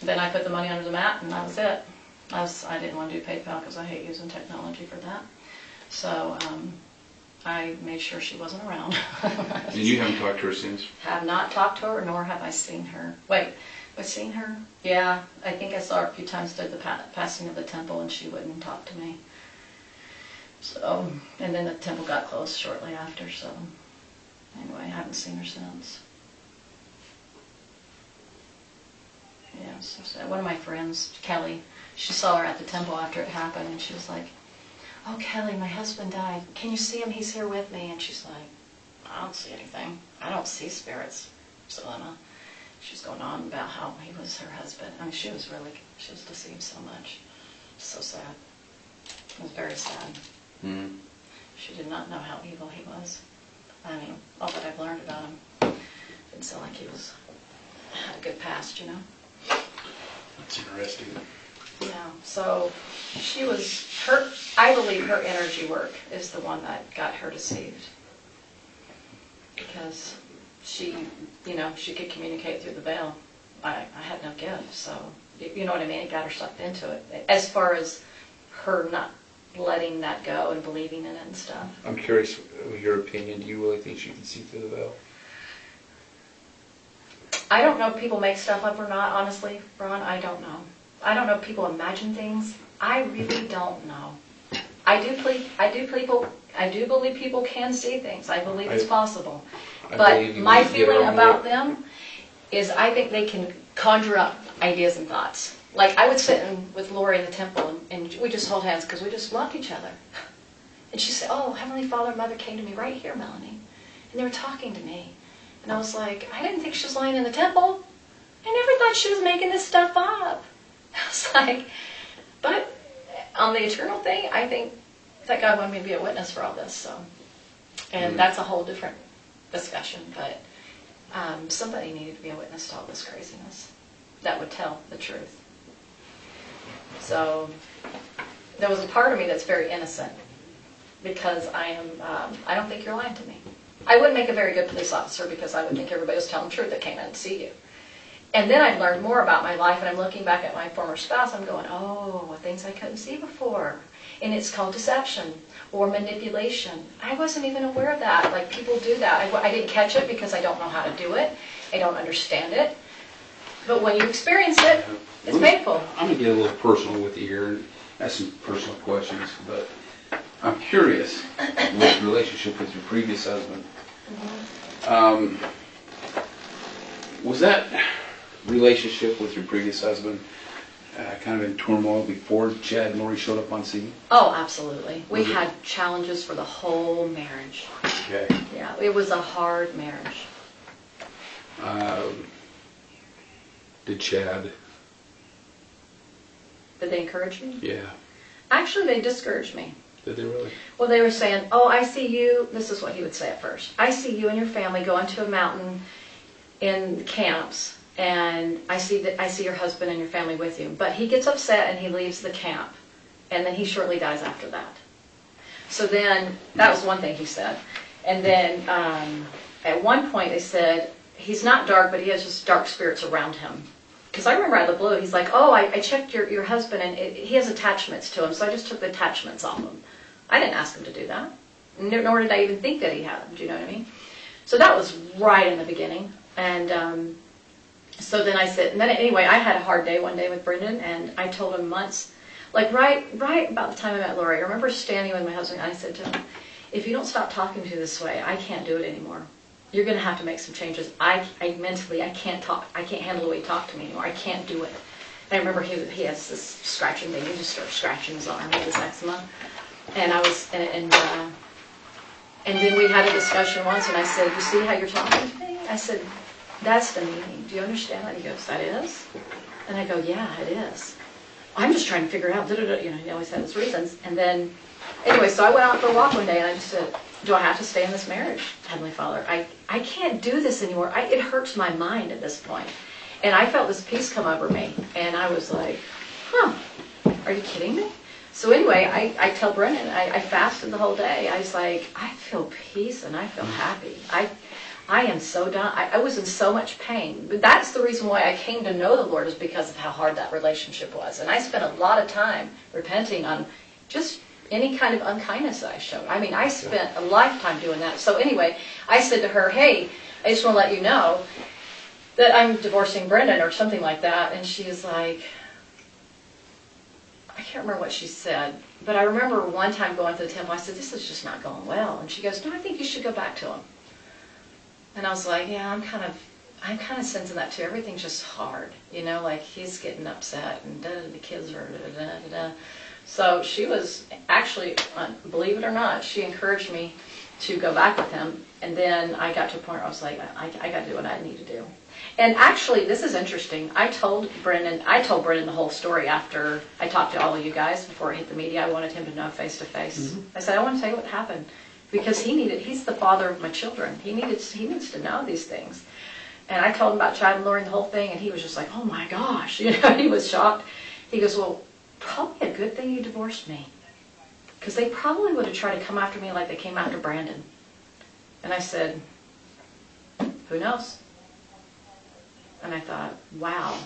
then I put the money under the mat and that was it. I didn't want to do PayPal because I hate using technology for that. So I made sure she wasn't around. And you haven't talked to her since? Have not talked to her, nor have I seen her. Wait, have I seen her? Yeah, I think I saw her a few times at the passing of the temple and she wouldn't talk to me. So, and then the temple got closed shortly after, so anyway, I haven't seen her since. Yeah, so sad. One of my friends, Kelly, she saw her at the temple after it happened, and she was like, oh, Kelly, my husband died. Can you see him? He's here with me. And she's like, I don't see anything. I don't see spirits. So she's going on about how he was her husband. I mean, she was deceived so much. So sad. It was very sad. Mm-hmm. She did not know how evil he was. I mean, all that I've learned about him didn't sound like he had a good past, you know? That's interesting. Yeah, so I believe her energy work is the one that got her deceived. Because she could communicate through the veil. I had no gift, so, you know what I mean? It got her sucked into it. As far as her not letting that go and believing in it and stuff. I'm curious, your opinion, do you really think she can see through the veil? I don't know if people make stuff up or not, honestly, Ron, I don't know. I don't know if people imagine things. I really don't know. I do believe people can see things. I believe it's possible. But believe you my need to get feeling around about it. them is I think they can conjure up ideas and thoughts. Like I would sit with Laurie in the temple and we just hold hands because we just loved each other. And she said, oh, Heavenly Father and Mother came to me right here, Melanie. And they were talking to me. And I was like, I didn't think she was lying in the temple. I never thought she was making this stuff up. I was like, but on the eternal thing, I think that God wanted me to be a witness for all this. So, and that's a whole different discussion. But somebody needed to be a witness to all this craziness that would tell the truth. So there was a part of me that's very innocent because I don't think you're lying to me. I wouldn't make a very good police officer because I would think everybody was telling the truth that came in to see you. And then I've learned more about my life, and I'm looking back at my former spouse, I'm going, oh, things I couldn't see before. And it's called deception or manipulation. I wasn't even aware of that. Like, people do that. I didn't catch it because I don't know how to do it. I don't understand it. But when you experience it, it's painful. I'm going to get a little personal with you here and ask some personal questions, but I'm curious with your relationship with your previous husband. Was that relationship with your previous husband kind of in turmoil before Chad and Laurie showed up on scene? Oh, absolutely. We had challenges for the whole marriage. Okay. Yeah, it was a hard marriage. Did Chad? Did they encourage me? Yeah. Actually, they discouraged me. Did they really? Well, they were saying, oh, I see you, this is what he would say at first, I see you and your family going to a mountain in camps, and I see your husband and your family with you. But he gets upset and he leaves the camp, and then he shortly dies after that. So then, that was one thing he said. And then at one point they said, he's not dark, but he has just dark spirits around him. Because I remember out of the blue, he's like, oh, I checked your husband, and he has attachments to him, so I just took the attachments off him. I didn't ask him to do that, nor did I even think that he had them, do you know what I mean? So that was right in the beginning. And so then I said, and then anyway, I had a hard day one day with Brendan, and I told him months, like right about the time I met Laurie, I remember standing with my husband, and I said to him, if you don't stop talking to me this way, I can't do it anymore. You're going to have to make some changes. I mentally, I can't talk. I can't handle the way you talk to me anymore. I can't do it. And I remember he has this scratching thing. He just started scratching his arm with his eczema. And I was, and then we had a discussion once, and I said, you see how you're talking to me? I said, that's the meaning. Do you understand that? He goes, that is? And I go, yeah, it is. I'm just trying to figure out, you know, he always had his reasons. And then, anyway, so I went out for a walk one day, and I just said, do I have to stay in this marriage, Heavenly Father? I can't do this anymore. It hurts my mind at this point. And I felt this peace come over me, and I was like, huh, are you kidding me? So anyway, I tell Brendan, I fasted the whole day. I was like, I feel peace and I feel happy. I am so done. I was in so much pain. But that's the reason why I came to know the Lord, is because of how hard that relationship was. And I spent a lot of time repenting on just any kind of unkindness that I showed. I mean, I spent a lifetime doing that. So anyway, I said to her, hey, I just want to let you know that I'm divorcing Brendan or something like that. And she's like, I can't remember what she said, but I remember one time going to the temple, I said, this is just not going well. And she goes, no, I think you should go back to him. And I was like, yeah, I'm kind of sensing that too. Everything's just hard, you know, like he's getting upset and the kids are da-da-da-da. So she was actually, believe it or not, she encouraged me to go back with him. And then I got to a point where I was like, I got to do what I need to do. And actually, this is interesting. I told Brendan the whole story after I talked to all of you guys before it hit the media. I wanted him to know face to face. I said, I want to tell you what happened, because he's the father of my children. He needs to know these things. And I told him about Chad and Laurie and the whole thing, and he was just like, oh my gosh, you know, he was shocked. He goes, well, probably a good thing you divorced me, because they probably would have tried to come after me like they came after Brandon. And I said, who knows? And I thought, wow,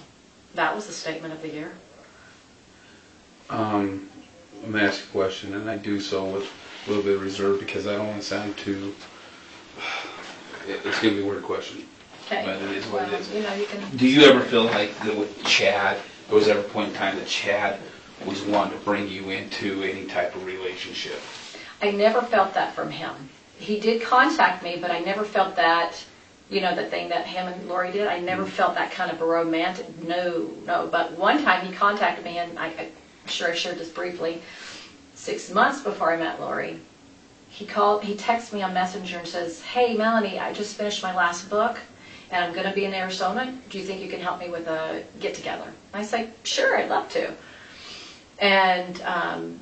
that was the statement of the year. I'm going to ask a question, and I do so with a little bit of reserve because I don't want to sound too... It's going to be a weird question. Okay. But it is what it is. You know, you can... Do you ever feel like that with Chad, there was ever a point in time that Chad was wanting to bring you into any type of relationship? I never felt that from him. He did contact me, but I never felt that, the thing that him and Laurie did. I never felt that kind of a romantic, no. But one time he contacted me, and I'm sure I shared this briefly, 6 months before I met Laurie. He texted me on Messenger and says, "Hey, Melanie, I just finished my last book, and I'm going to be in Arizona. Do you think you can help me with a get-together?" I said, "Sure, I'd love to." And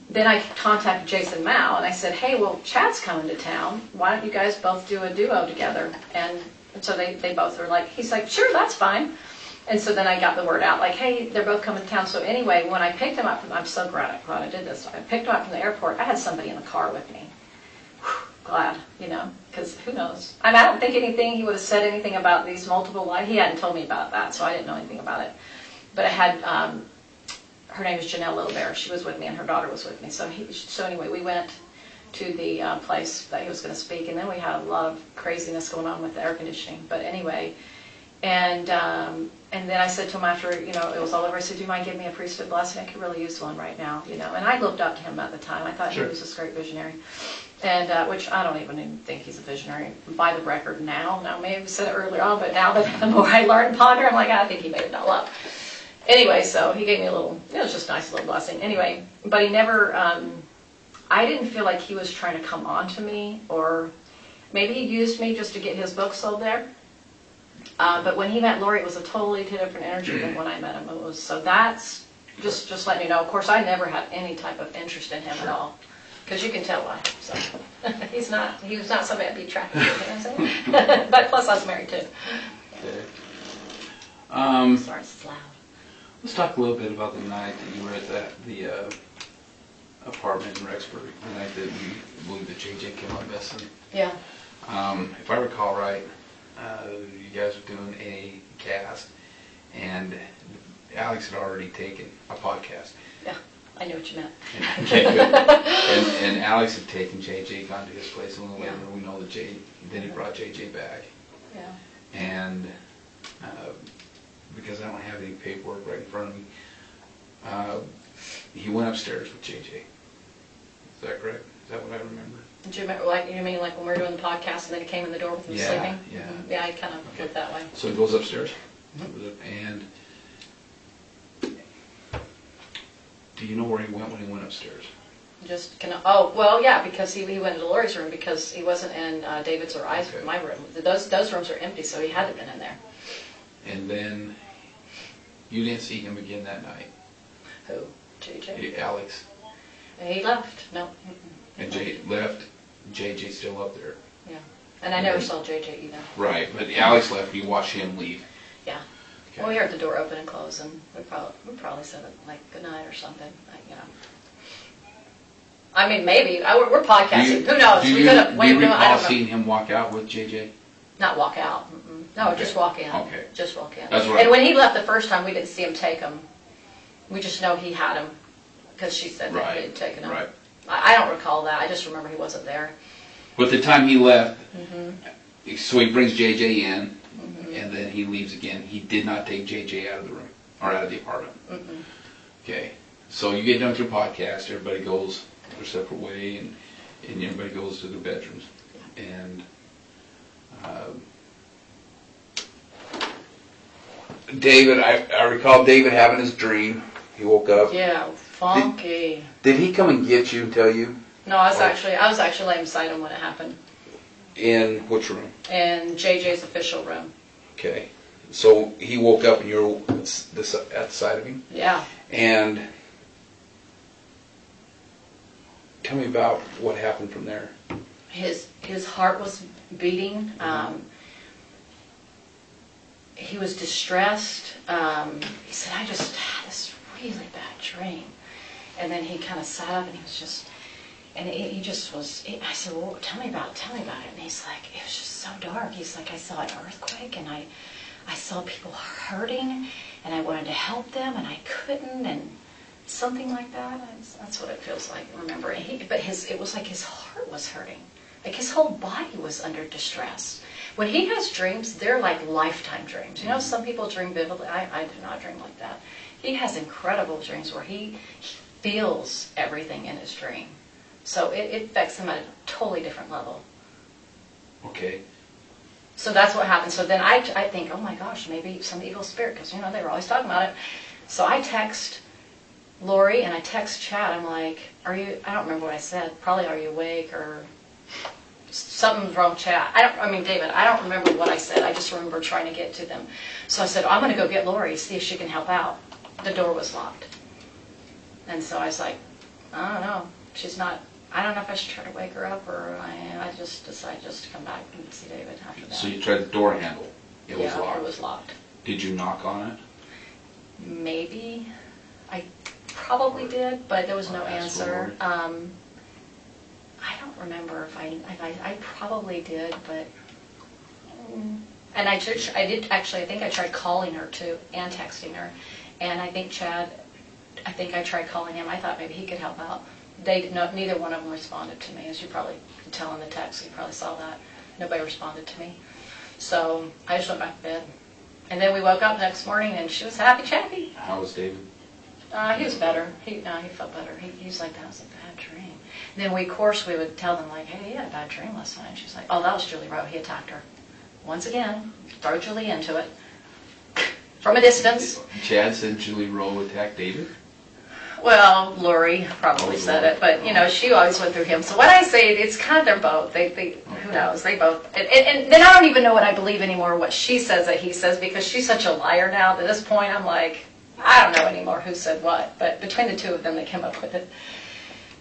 then I contacted Jason Mao, and I said, "Hey, well, Chad's coming to town. Why don't you guys both do a duo together?" And so they both were like, he's like, "Sure, that's fine." And so then I got the word out, like, hey, they're both coming to town. So anyway, when I picked him up I'm so glad I did this. I picked him up from the airport. I had somebody in the car with me. Glad, because who knows? I don't think anything, he would have said anything about these multiple lives. He hadn't told me about that, so I didn't know anything about it. But I had, her name is Janelle Littlebear. She was with me, and her daughter was with me. So anyway, we went to the place that he was going to speak, and then we had a lot of craziness going on with the air conditioning. But anyway, and then I said to him after, it was all over, I said, "Do you mind giving me a priesthood blessing? I could really use one right now, And I looked up to him at the time. I thought he was this great visionary. And which I don't even think he's a visionary by the record now. Now, maybe I said it earlier on, but now that the more I learn and ponder, I'm like, I think he made it all up. Anyway, so he gave me it was just a nice little blessing. Anyway, but he never, I didn't feel like he was trying to come on to me, or maybe he used me just to get his book sold there. But when he met Laurie, it was a totally different energy than when I met him. So that's just letting you know. Of course, I never had any type of interest in him at all. Because you can tell why. So he was not somebody I'd be attracted to. You know what I'm saying? But plus, I was married too. Okay. Sorry, it's loud. Let's talk a little bit about the night that you were at the apartment in Rexburg. The night that we believe that JJ came up missing. Yeah. If I recall right, you guys were doing a cast, and Alex had already taken a podcast. Yeah. I knew what you meant. Okay, good. And Alex had taken JJ, gone to his place, and a little later we know that then he brought JJ back. Yeah. And because I don't have any paperwork right in front of me, he went upstairs with JJ. Is that correct? Is that what I remember? Do you remember, you mean like when we were doing the podcast and then he came in the door with him sleeping? Yeah. Mm-hmm. Yeah, I kind of went that way. So he goes upstairs, and do you know where he went when he went upstairs? Because he went into Laurie's room because he wasn't in David's or my room. Those rooms are empty, so he had to have been in there. And then you didn't see him again that night. Who? JJ? Alex. And he left. No. And Jay left. JJ still up there. Yeah. And I never saw JJ either. Right, but Alex left. You watched him leave. Yeah. Okay. Well, we heard the door open and close, and we probably said good night or something. I mean, maybe we're podcasting. Who knows? Do you recall seeing him walk out with JJ? Not walk out. No, Okay. just walk in. Okay. Just walk in. That's right. And when he left the first time, we didn't see him take him. We just know he had him because she said that he had taken him. Right. I don't recall that. I just remember he wasn't there. But the time he left, so he brings JJ in, and then he leaves again. He did not take JJ out of the room or out of the apartment. Okay. So you get done with your podcast. Everybody goes their separate way, and everybody goes to their bedrooms. Yeah. And David, I recall David having his dream. He woke up. Yeah, funky. Did he come and get you and tell you? No, I was actually laying beside him when it happened. In which room? In JJ's official room. Okay. So he woke up and you were at the side of him? Yeah. And tell me about what happened from there. His heart was beating. He was distressed. He said, "I just had this really bad dream." And then he kind of sat up and he was just, and he just was, I said, "Well, tell me about it. And he's like, "It was just so dark." He's like, "I saw an earthquake and I saw people hurting and I wanted to help them and I couldn't," and something like that. That's what it feels like, remember. It was like his heart was hurting. Like his whole body was under distress. When he has dreams, they're like lifetime dreams. Some people dream vividly. I do not dream like that. He has incredible dreams where he feels everything in his dream. So it affects him at a totally different level. Okay. So that's what happened. So then I think, oh my gosh, maybe some evil spirit, because, you know, they were always talking about it. So I text Laurie and I text Chad. I'm like, I don't remember what I said. Probably, are you awake, or something's wrong, Chad. David, I don't remember what I said. I just remember trying to get to them. So I said, I'm going to go get Laurie, see if she can help out. The door was locked. And so I was like, I don't know. She's not, I don't know if I should try to wake her up, or I just decided just to come back and see David after that. So you tried the door handle. It was locked. It was locked. Did you knock on it? Maybe. I probably did, but there was no answer. I don't remember if I probably did, but and I think I tried calling her too and texting her, and I think Chad, I tried calling him. I thought maybe he could help out. Neither one of them responded to me, as you probably could tell in the text. You probably saw that. Nobody responded to me, so I just went back to bed. And then we woke up next morning, and she was happy chappy. How was David? He was better. He felt better. He was like, that was a bad dream. And then we would tell them, like, hey, he had a bad dream last night. And she's like, oh, that was Julie Rowe. He attacked her. Once again, throw Julie into it. From a distance. Chad said Julie Rowe attacked David? Well, Laurie probably said it, but, you know, she always went through him. So when I say it's kind of, they're both. Who knows? They both. And then I don't even know what I believe anymore, what she says that he says, because she's such a liar now. At this point, I'm like, I don't know anymore who said what, but between the two of them, they came up with it.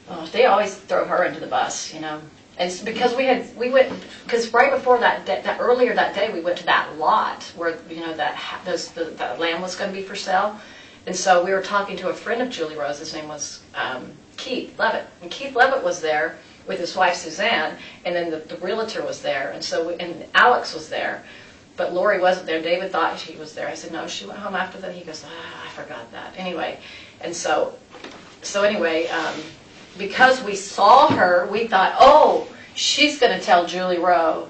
Oh, they always throw her into the bus, you know. And it's because because right before earlier that day, we went to that lot where, you know, that land was going to be for sale. And so we were talking to a friend of Julie Rose. His name was Keith Levitt. And Keith Levitt was there with his wife, Suzanne, and then the realtor was there. And Alex was there. But Laurie wasn't there. David thought she was there. I said, no, she went home after that. He goes, I forgot that. Anyway, and so anyway, because we saw her, we thought, oh, she's going to tell Julie Rowe.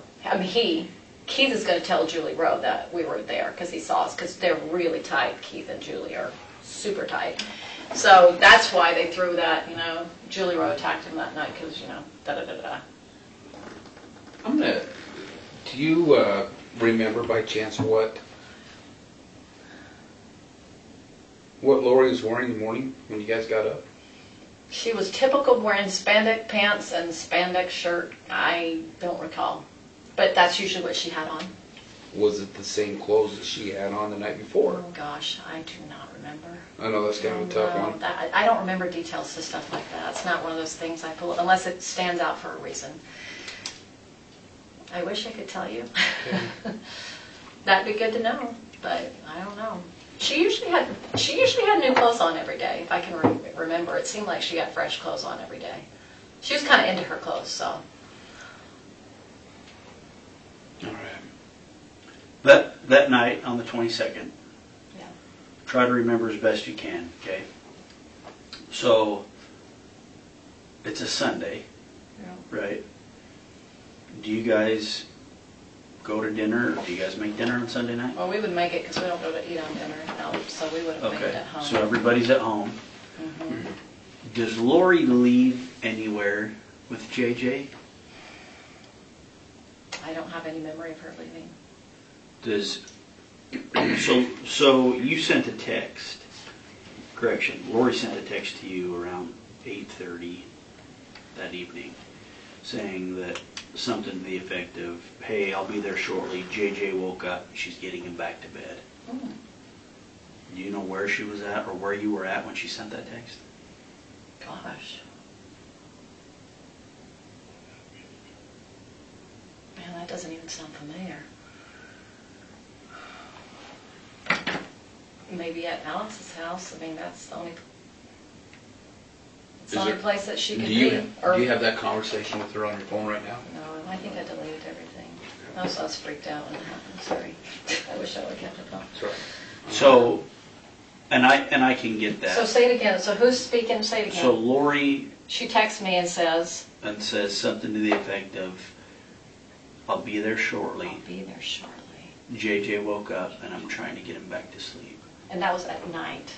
Keith is going to tell Julie Rowe that we were there because he saw us, because they're really tight. Keith and Julie are super tight. So that's why they threw that, you know, Julie Rowe attacked him that night because, you know, da-da-da-da-da. Do you remember by chance what Laurie was wearing in the morning when you guys got up? She was typical wearing spandex pants and spandex shirt. I don't recall. But that's usually what she had on. Was it the same clothes that she had on the night before? Oh gosh, I do not remember. I know that's kind of a tough one. I don't remember details to stuff like that. It's not one of those things I pull, unless it stands out for a reason. I wish I could tell you. Okay. That'd be good to know, but I don't know. She usually had new clothes on every day, if I can remember. It seemed like she got fresh clothes on every day. She was kind of into her clothes, so. All right. That night on the 22nd, Yeah. try to remember as best you can, okay? So, it's a Sunday, Yeah. right? Do you guys go to dinner, or do you guys make dinner on Sunday night? Well, we would make it because we don't go to eat on dinner now, so we would have made it Okay, at home. so everybody's at home. Mhm. Does Laurie leave anywhere with JJ? I don't have any memory of her leaving. So you sent a text, correction, Laurie sent a text to you around 8:30 that evening saying that something to the effect of, hey, I'll be there shortly, JJ woke up, she's getting him back to bed. Mm. Do you know where she was at or where you were at when she sent that text? Gosh. Man, that doesn't even sound familiar. Maybe at Alex's house. I mean, that's the only place that she could Do be. you have that conversation with her on your phone right now? No, I think I deleted everything. I was freaked out when it happened. Sorry. I wish I would have kept it on. That's right. So, and I can get that. So say it again. So who's speaking? Say it again. So Laurie She texts me and says, something to the effect of, I'll be there shortly. I'll be there shortly. JJ woke up and I'm trying to get him back to sleep. And that was at night.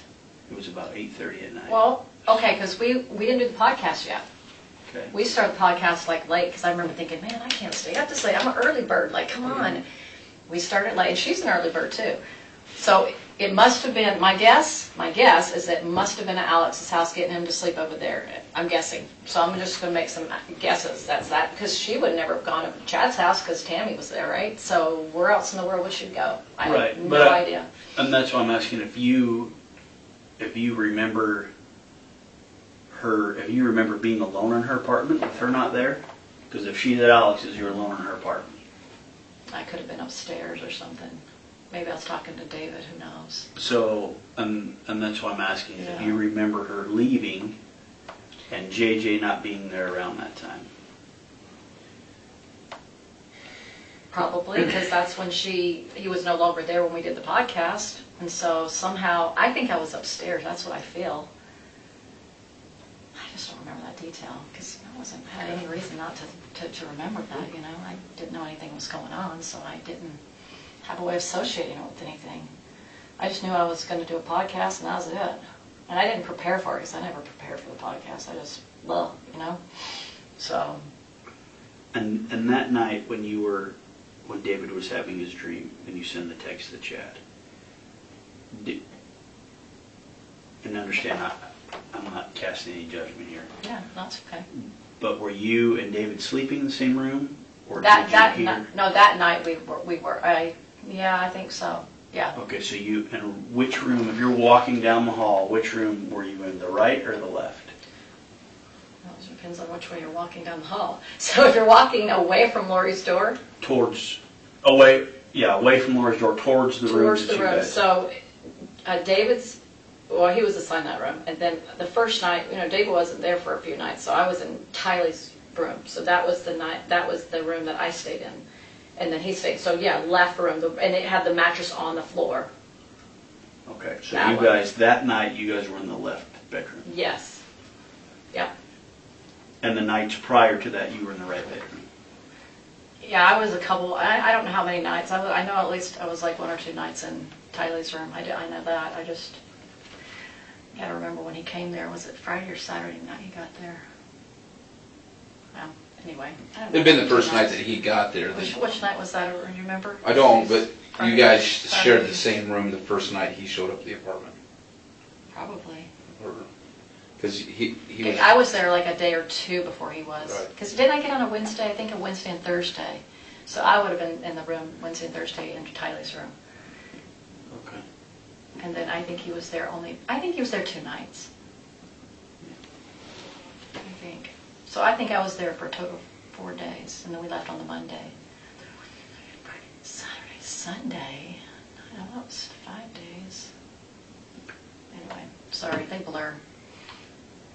It was about 8:30 at night. Well, okay, because we didn't do the podcast yet. Okay. We started the podcast like late, because I remember thinking, man, I can't stay up this late. I'm an early bird. Like, come on. We started late, and she's an early bird too. So it must have been, my guess is that it must have been at Alex's house getting him to sleep over there. I'm guessing. So I'm just going to make some guesses. That's that. Because she would never have gone to Chad's house because Tammy was there, right? So where else in the world would she go? I have no idea. And that's why I'm asking if you remember her, if you remember being alone in her apartment with her not there. Because if she's at Alex's, you're alone in her apartment. I could have been upstairs or something. Maybe I was talking to David, who knows? So, and that's why I'm asking if Yeah. you remember her leaving and JJ not being there around that time. Probably, because that's when he was no longer there when we did the podcast. And so somehow, I think I was upstairs. That's what I feel. I just don't remember that detail because I had any reason not to remember that, you know. I didn't know anything was going on, so I didn't have a way of associating it with anything. I just knew I was going to do a podcast, and that was it. And I didn't prepare for it because I never prepared for the podcast. I just, you know. So. And that night when David was having his dream and you send the text to Chad, and understand, I'm not casting any judgment here. Yeah, that's okay. But were you and David sleeping in the same room, or That did you hear? that night we were. I think so. Yeah. Okay, so and which room? If you're walking down the hall, which room were you in? The right or the left? Well, it depends on which way you're walking down the hall. So if you're walking away from Laurie's door, Away from Laura's door, towards the room. towards the room. So David's. Well, he was assigned that room, and then the first night, you know, David wasn't there for a few nights, so I was in Tyler's room. So that was the night. That was the room that I stayed in, and then he stayed. So yeah, left room, and it had the mattress on the floor. Okay, so that night you guys were in the left bedroom. Yes. Yeah. And the nights prior to that, you were in the right bedroom. Yeah, I was a couple. I don't know how many nights. I know at least I was like 1 or 2 nights in Tyler's room. I know that. I just. I gotta remember when he came there. Was it Friday or Saturday night he got there? Well, anyway. It'd been the first night that he got there. Which night was that? Do you remember? I don't, but Friday, you guys Saturday. shared the same room the first night he showed up at the apartment. Probably. Because he was... I was there like a day or 2 before he was. Right. Because didn't I get on a Wednesday? I think a Wednesday and Thursday. So I would have been in the room Wednesday and Thursday in Tyler's room. Okay. And then I think he was there 2 nights. I think. So I think I was there for a total of 4 days, and then we left on the Monday. Friday, Saturday, Sunday. No, that was 5 days. Anyway, sorry, they blur.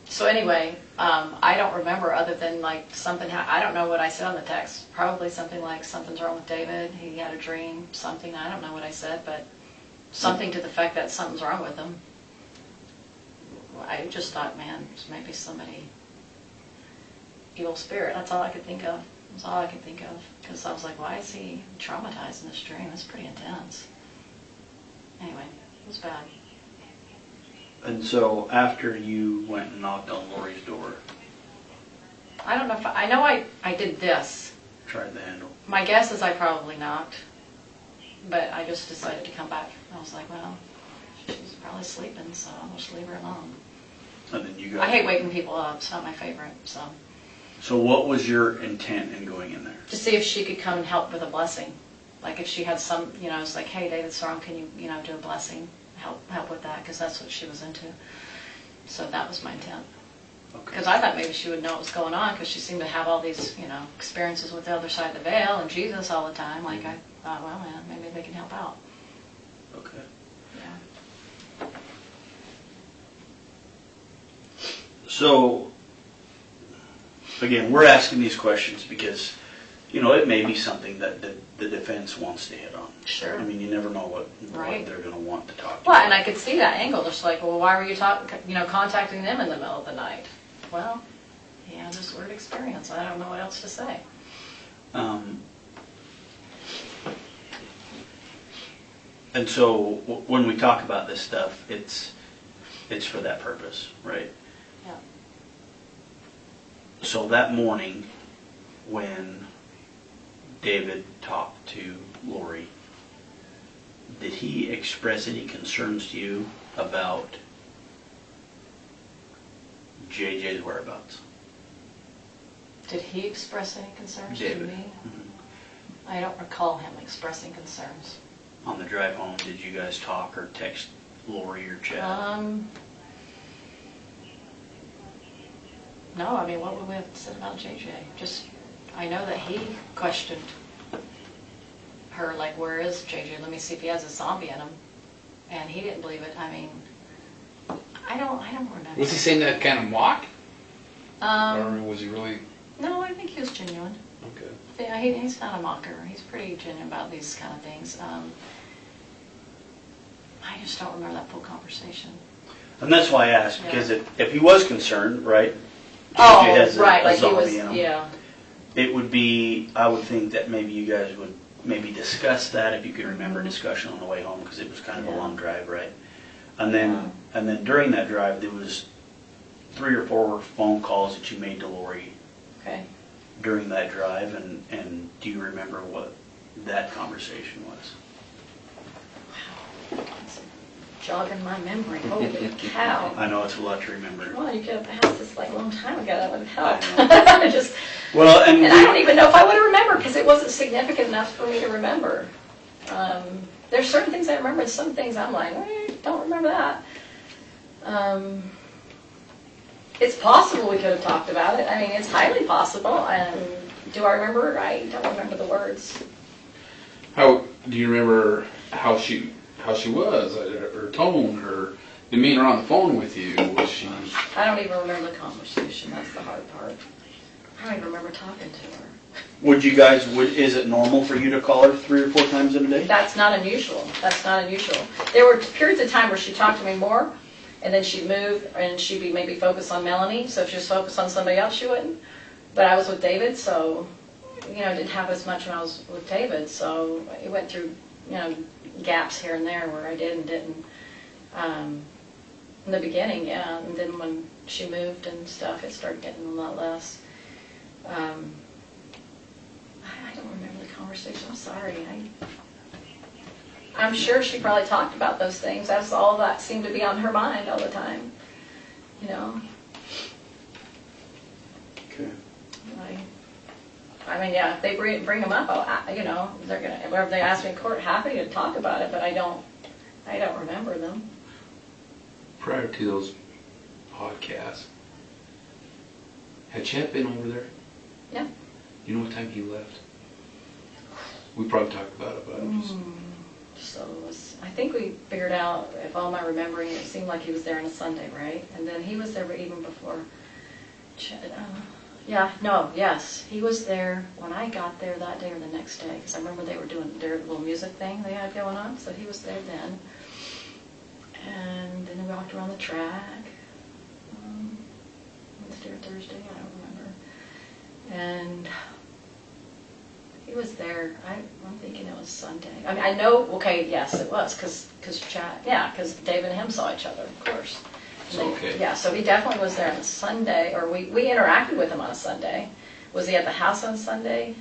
So anyway, I don't remember other than like something, I don't know what I said on the text. Probably something like something's wrong with David. He had a dream, something. I don't know what I said, but something to the fact that something's wrong with him. I just thought, man, maybe somebody, evil spirit. That's all I could think of. That's all I could think of. Because I was like, why is he traumatized in this dream? It's pretty intense. Anyway, it was bad. And so after you went and knocked on Lori's door, I don't know if I know I did this. tried the handle. My guess is I probably knocked, but I just decided to come back. I was like, well, she's probably sleeping, so I'll just leave her alone. And then you guys. I hate waking people up. It's not my favorite. So what was your intent in going in there? To see if she could come and help with a blessing. Like if she had some, it's like, hey, David's strong, can you, do a blessing? Help with that, because that's what she was into. So that was my intent. Okay. Because I thought maybe she would know what was going on, because she seemed to have all these, experiences with the other side of the veil and Jesus all the time. Like I thought, well, man, maybe they can help out. Okay. Yeah. So, again, we're asking these questions because, it may be something that the defense wants to hit on. Sure. I mean, you never know what Right. they're going to want to talk to. Well, and I could see that angle. Just like, well, why were you contacting them in the middle of the night? Well, this weird experience. I don't know what else to say. And so when we talk about this stuff, it's for that purpose, right? Yeah. So that morning, when David talked to Laurie, did he express any concerns to you about JJ's whereabouts? Did he express any concerns to David. me? Mhm. I don't recall him expressing concerns. On the drive home, did you guys talk or text Laurie or chat? No, I mean, what would we have said about JJ? Just, I know that he questioned her, like, where is JJ? Let me see if he has a zombie in him. And he didn't believe it. I mean, I don't remember. Was he saying that kind of mock? Or Um, was he really? no, I think he was genuine. Okay. Yeah, he's not a mocker. He's pretty genuine about these kind of things. I just don't remember that full conversation. And that's why I asked, Yeah. because if he was concerned, right? Oh, JJ has right, a like he zombie was, in him. yeah. It would be, I would think that maybe you guys would maybe discuss that, if you could remember a discussion on the way home, because it was kind of a Yeah. long drive, right? And then during that drive, there was 3 or 4 phone calls that you made to Laurie Okay. during that drive, and do you remember what that conversation was? It's jogging my memory. Holy cow. I know it's a lot to remember. Well, you could have asked this like a long time ago. That would help. I I just, Well, and and I don't even know if I would have remembered because it wasn't significant enough for me to remember. There's certain things I remember and some things I'm like, don't remember that. It's possible we could have talked about it. I mean, it's highly possible. Do I remember? I don't remember the words. How do you remember how she was? Her tone, her demeanor on the phone with you? Was she? I don't even remember the conversation. That's the hard part. I don't even remember talking to her. would you guys, is it normal for you to call her 3 or 4 times in a day? That's not unusual. That's not unusual. There were periods of time where she talked to me more, and then she'd move, and she'd be maybe focused on Melanie. So if she was focused on somebody else, she wouldn't. But I was with David, so, didn't have as much when I was with David. So it went through, gaps here and there where I did and didn't. In the beginning, yeah. And then when she moved and stuff, it started getting a lot less. I don't remember the conversation. I'm sorry. I'm sure she probably talked about those things. That's all that seemed to be on her mind all the time. Okay. I mean, yeah, if they bring them up, they're gonna. Whenever they ask me in court, happy to talk about it, but I don't remember them. Prior to those podcasts, had Chet been over there? Yeah. You know what time he left? We probably talked about it, but I'm just. So I think we figured out, if all my remembering, it seemed like he was there on a Sunday, right? And then he was there even before. Yes, he was there when I got there that day or the next day, because I remember they were doing their little music thing they had going on, so he was there then. And then we walked around the track. Wednesday or Thursday, I don't remember. And he was there. I'm thinking it was Sunday. I mean, I know. Okay, yes, it was because David and him saw each other, of course. Okay. Yeah, so he definitely was there on a Sunday, or we interacted with him on a Sunday. Was he at the house on Sunday?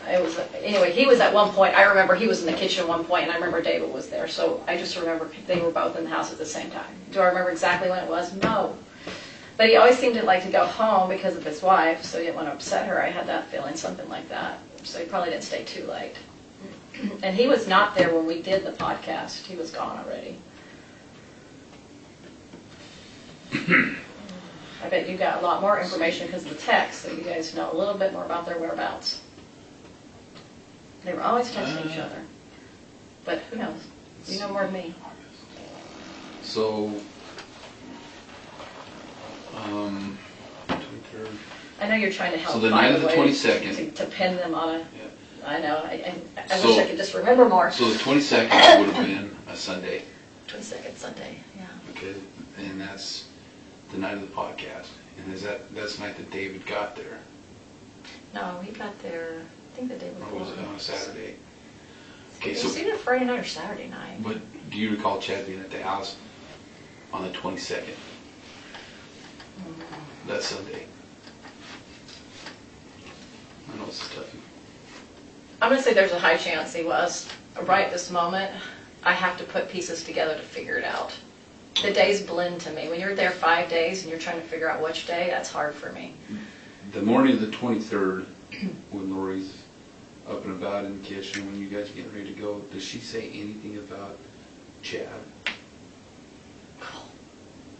Anyway, he was at one point. I remember he was in the kitchen at one point, and I remember David was there. So I just remember they were both in the house at the same time. Do I remember exactly when it was? No. But he always seemed to like to go home because of his wife, so he didn't want to upset her. I had that feeling, something like that. So he probably didn't stay too late. And he was not there when we did the podcast. He was gone already. I bet you got a lot more information because of the text, so you guys know a little bit more about their whereabouts. They were always texting each other. But who knows? You know more than me. So, 23rd. I know you're trying to help So the find night of the a way 22nd. to pin them on a... Yeah. I know. I So- wish I could just remember more. So the 22nd would have been a Sunday. 22nd Sunday, yeah. Okay, and that's the night of the podcast. And that's the night that David got there? No, he got there, I think the day Or before. was it on a Saturday? Okay, It so, was either Friday night or Saturday night. but do you recall Chad being at the house? on the 22nd. That Sunday. I know it's tough. I'm gonna say there's a high chance he was. Right this moment, I have to put pieces together to figure it out. The days blend to me. When you're there 5 days and you're trying to figure out which day, that's hard for me. The morning of the 23rd, when Lori's up and about in the kitchen, when you guys get ready to go, does she say anything about Chad?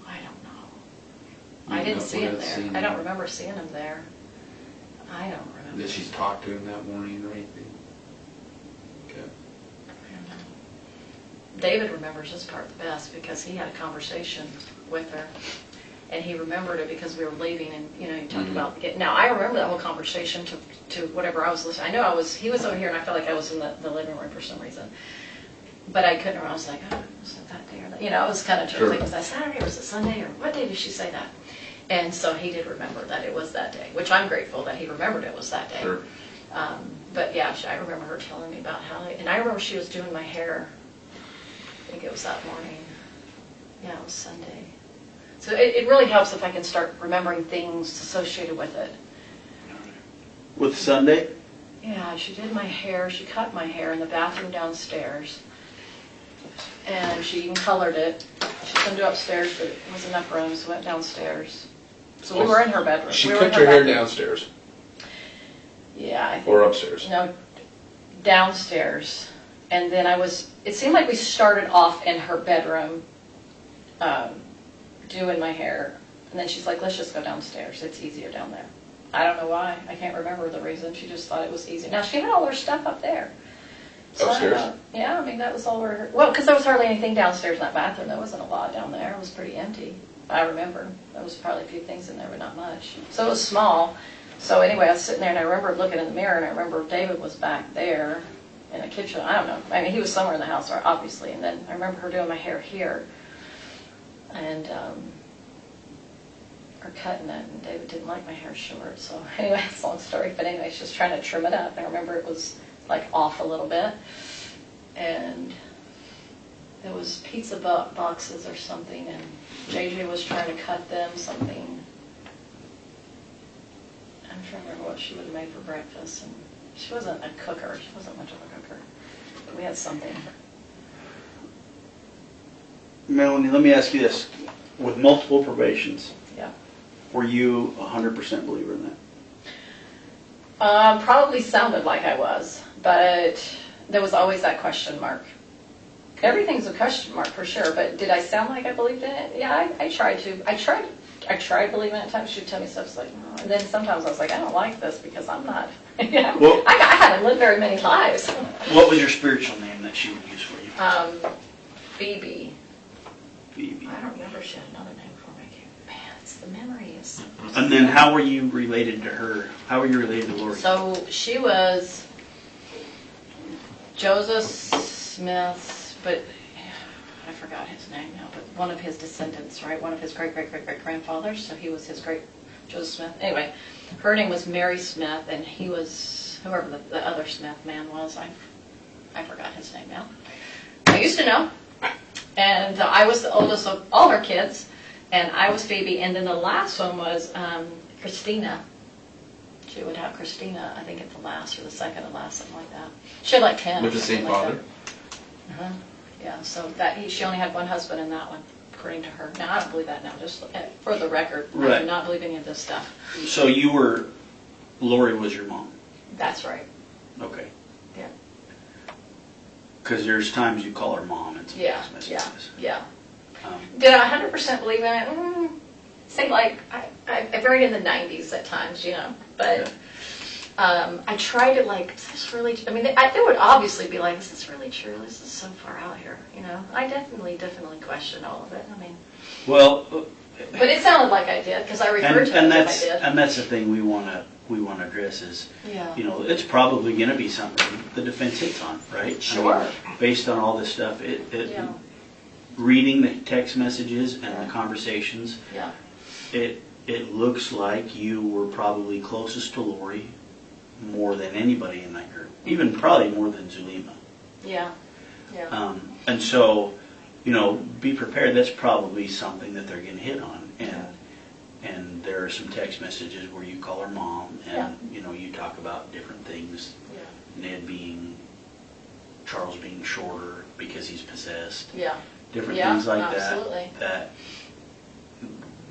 I don't know. I didn't see him there. I don't remember seeing him there. I don't remember. That she's talked to him that morning or anything? Okay. I don't know. David remembers this part the best because he had a conversation with her. And he remembered it because we were leaving, and he talked about getting. Now I remember that whole conversation to whatever I was listening. I know he was over here, and I felt like I was in the living room for some reason. But I couldn't remember. I was like, oh, was it that day or that? I was kind of trying to think, was that Saturday or was it Sunday or what day did she say that? And so he did remember that it was that day, which I'm grateful that he remembered it was that day. Sure. But yeah, I remember her telling me about how, and I remember she was doing my hair. I think it was that morning. Yeah, it was Sunday. So it really helps if I can start remembering things associated with it. With Sunday? Yeah, she did my hair. She cut my hair in the bathroom downstairs. And she even colored it. She couldn't do upstairs, but it was enough room, so went downstairs. So we were in her bedroom. She We were in cut your hair bedroom. downstairs Yeah, I think. or upstairs? No, downstairs. And then it seemed like we started off in her bedroom doing my hair. And then she's like, let's just go downstairs. It's easier down there. I don't know why. I can't remember the reason. She just thought it was easy. Now, she had all her stuff up there. So Upstairs? Yeah, I mean, that was all her. Well, because there was hardly anything downstairs in that bathroom. There wasn't a lot down there. It was pretty empty. I remember. There was probably a few things in there, but not much. So it was small. So anyway, I was sitting there, and I remember looking in the mirror, and I remember David was back there in the kitchen. I don't know. I mean, he was somewhere in the house, obviously. And then I remember her doing my hair here. And or cutting it, and David didn't like my hair short, so anyway, it's a long story, but anyway, she's trying to trim it up. I remember it was like off a little bit, and there was pizza boxes or something, and JJ was trying to cut them something. I'm trying to remember what she would have made for breakfast, and she wasn't a cooker. She wasn't much of a cooker, but we had something. Melanie, let me ask you this. With multiple probations, Yeah. were you 100% believer in that? Probably sounded like I was, but there was always that question mark. Everything's a question mark for sure, but did I sound like I believed in it? Yeah, I tried to. I tried believing it at times. She'd tell me stuff like, no. And then sometimes I was like, I don't like this because I'm not. Well, I haven't lived very many lives. What was your spiritual name that she would use for you? Phoebe. Phoebe. I don't remember if she had another name for me. Man, it's the memories. And then how were you related to her? How were you related to Laurie? So she was Joseph Smith, but I forgot his name now, but one of his descendants, right? One of his great-great-great-great-grandfathers, so he was his great Joseph Smith. Anyway, her name was Mary Smith, and he was, whoever the other Smith man was, I forgot his name now. I used to know, and I was the oldest of all her kids, and I was Phoebe, and then the last one was Christina. She would have Christina, I think at the last, or the second to last, something like that. She had like 10. With the same father? Uh-huh. Yeah, so she only had one husband in that one, according to her. Now, I don't believe that now, just for the record. I Right. do not believe any of this stuff. So Laurie was your mom? That's right. Okay. Yeah. Because there's times you call her mom in some Yeah, text yeah, messages. yeah. Um, Did I 100% believe in it? Say like, I buried in the 90s at times, but I tried it like, is this really, I mean, it would obviously be like, is this really true? This is so far out here, I definitely questioned all of it, I mean. Well, But it sounded like I did, because I referred to it as I did. And that's the thing we want to address is, Yeah. it's probably going to be something the defense hits on, right? Sure. I mean, based on all this stuff, Yeah. reading the text messages and the conversations, Yeah. it looks like you were probably closest to Laurie more than anybody in that group, even probably more than Zulema. Yeah. Yeah. And so you know, be prepared. That's probably something that they're going to hit on. And there are some text messages where you call her mom, and you know, you talk about different things. Charles being shorter because he's possessed. Yeah. Different things like absolutely.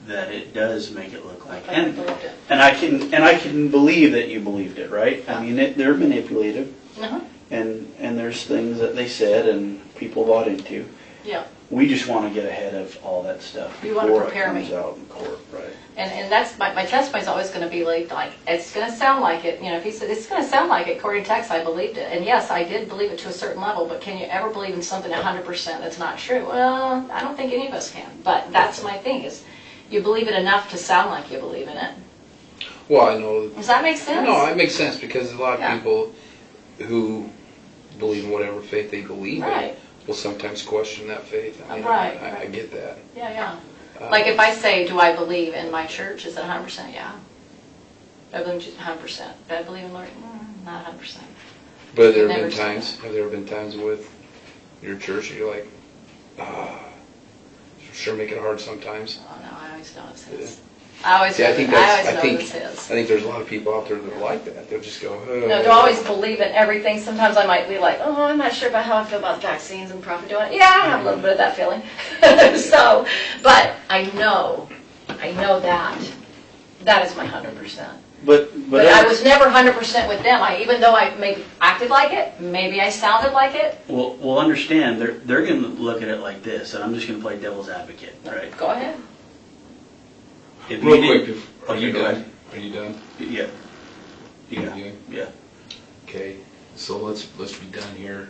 That it does make it look like. I believed it. And I can believe that you believed it, right? Yeah. I mean, they're manipulative, Uh-huh. and there's things that they said and people bought into. Yeah. We just want to get ahead of all that stuff You want to before it prepare comes me. out in court, right? And that's my testimony's always going to be like it's going to sound like it. You know, if he said it's going to sound like it, according to text, I believed it. And yes, I did believe it to a certain level. But can you ever believe in something 100% that's not true? Well, I don't think any of us can. But that's my thing is, you believe it enough to sound like you believe in it. Well, I know. Does that make sense? No, it makes sense because a lot of Yeah. people who believe in whatever faith they believe Right. in will sometimes question that faith. I mean, Right, I right. get that. Yeah, yeah. Like if I say, do I believe in my church? Is it 100%? Yeah. I believe 100%. Do I believe in Lord? Not 100%. But have there Never been said times? Have there been times with your church that you're like, sure, make it hard sometimes. Oh no, I always know it's his. I always See, know, I think I always that's. know it's his. I think there's a lot of people out there that are like that. They'll just go. No, to always believe in everything. Sometimes I might be like, oh, I'm not sure about how I feel about the vaccines and profit doing it. Yeah, I have a little bit of that feeling. So, but I know that. That is my 100%. But I was never 100% with them. Even though I maybe acted like it, maybe I sounded like it. Well, understand they're going to look at it like this, and I'm just going to play devil's advocate, right? Go ahead. If Real you quick, didn't- are you go done? ahead. Are you done? Yeah. Yeah. Interviewing? Yeah. Okay, so let's be done here.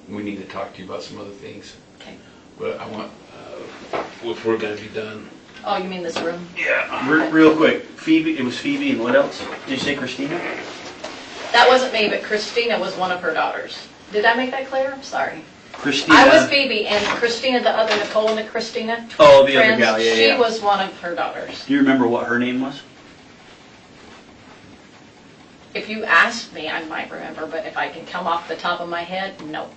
We need to talk to you about some other things. Okay. But I want, if we're gonna be done. Oh, you mean this room? Yeah. Real quick, Phoebe. It was Phoebe, and what else? Did you say Christina? That wasn't me, but Christina was one of her daughters. Did I make that clear? I'm sorry. Christina. I was Phoebe, and Christina, the other Nicole and Christina. Oh, the other friends, gal. Yeah, she yeah. was one of her daughters. Do you remember what her name was? If you asked me, I might remember, but if I can come off the top of my head, no.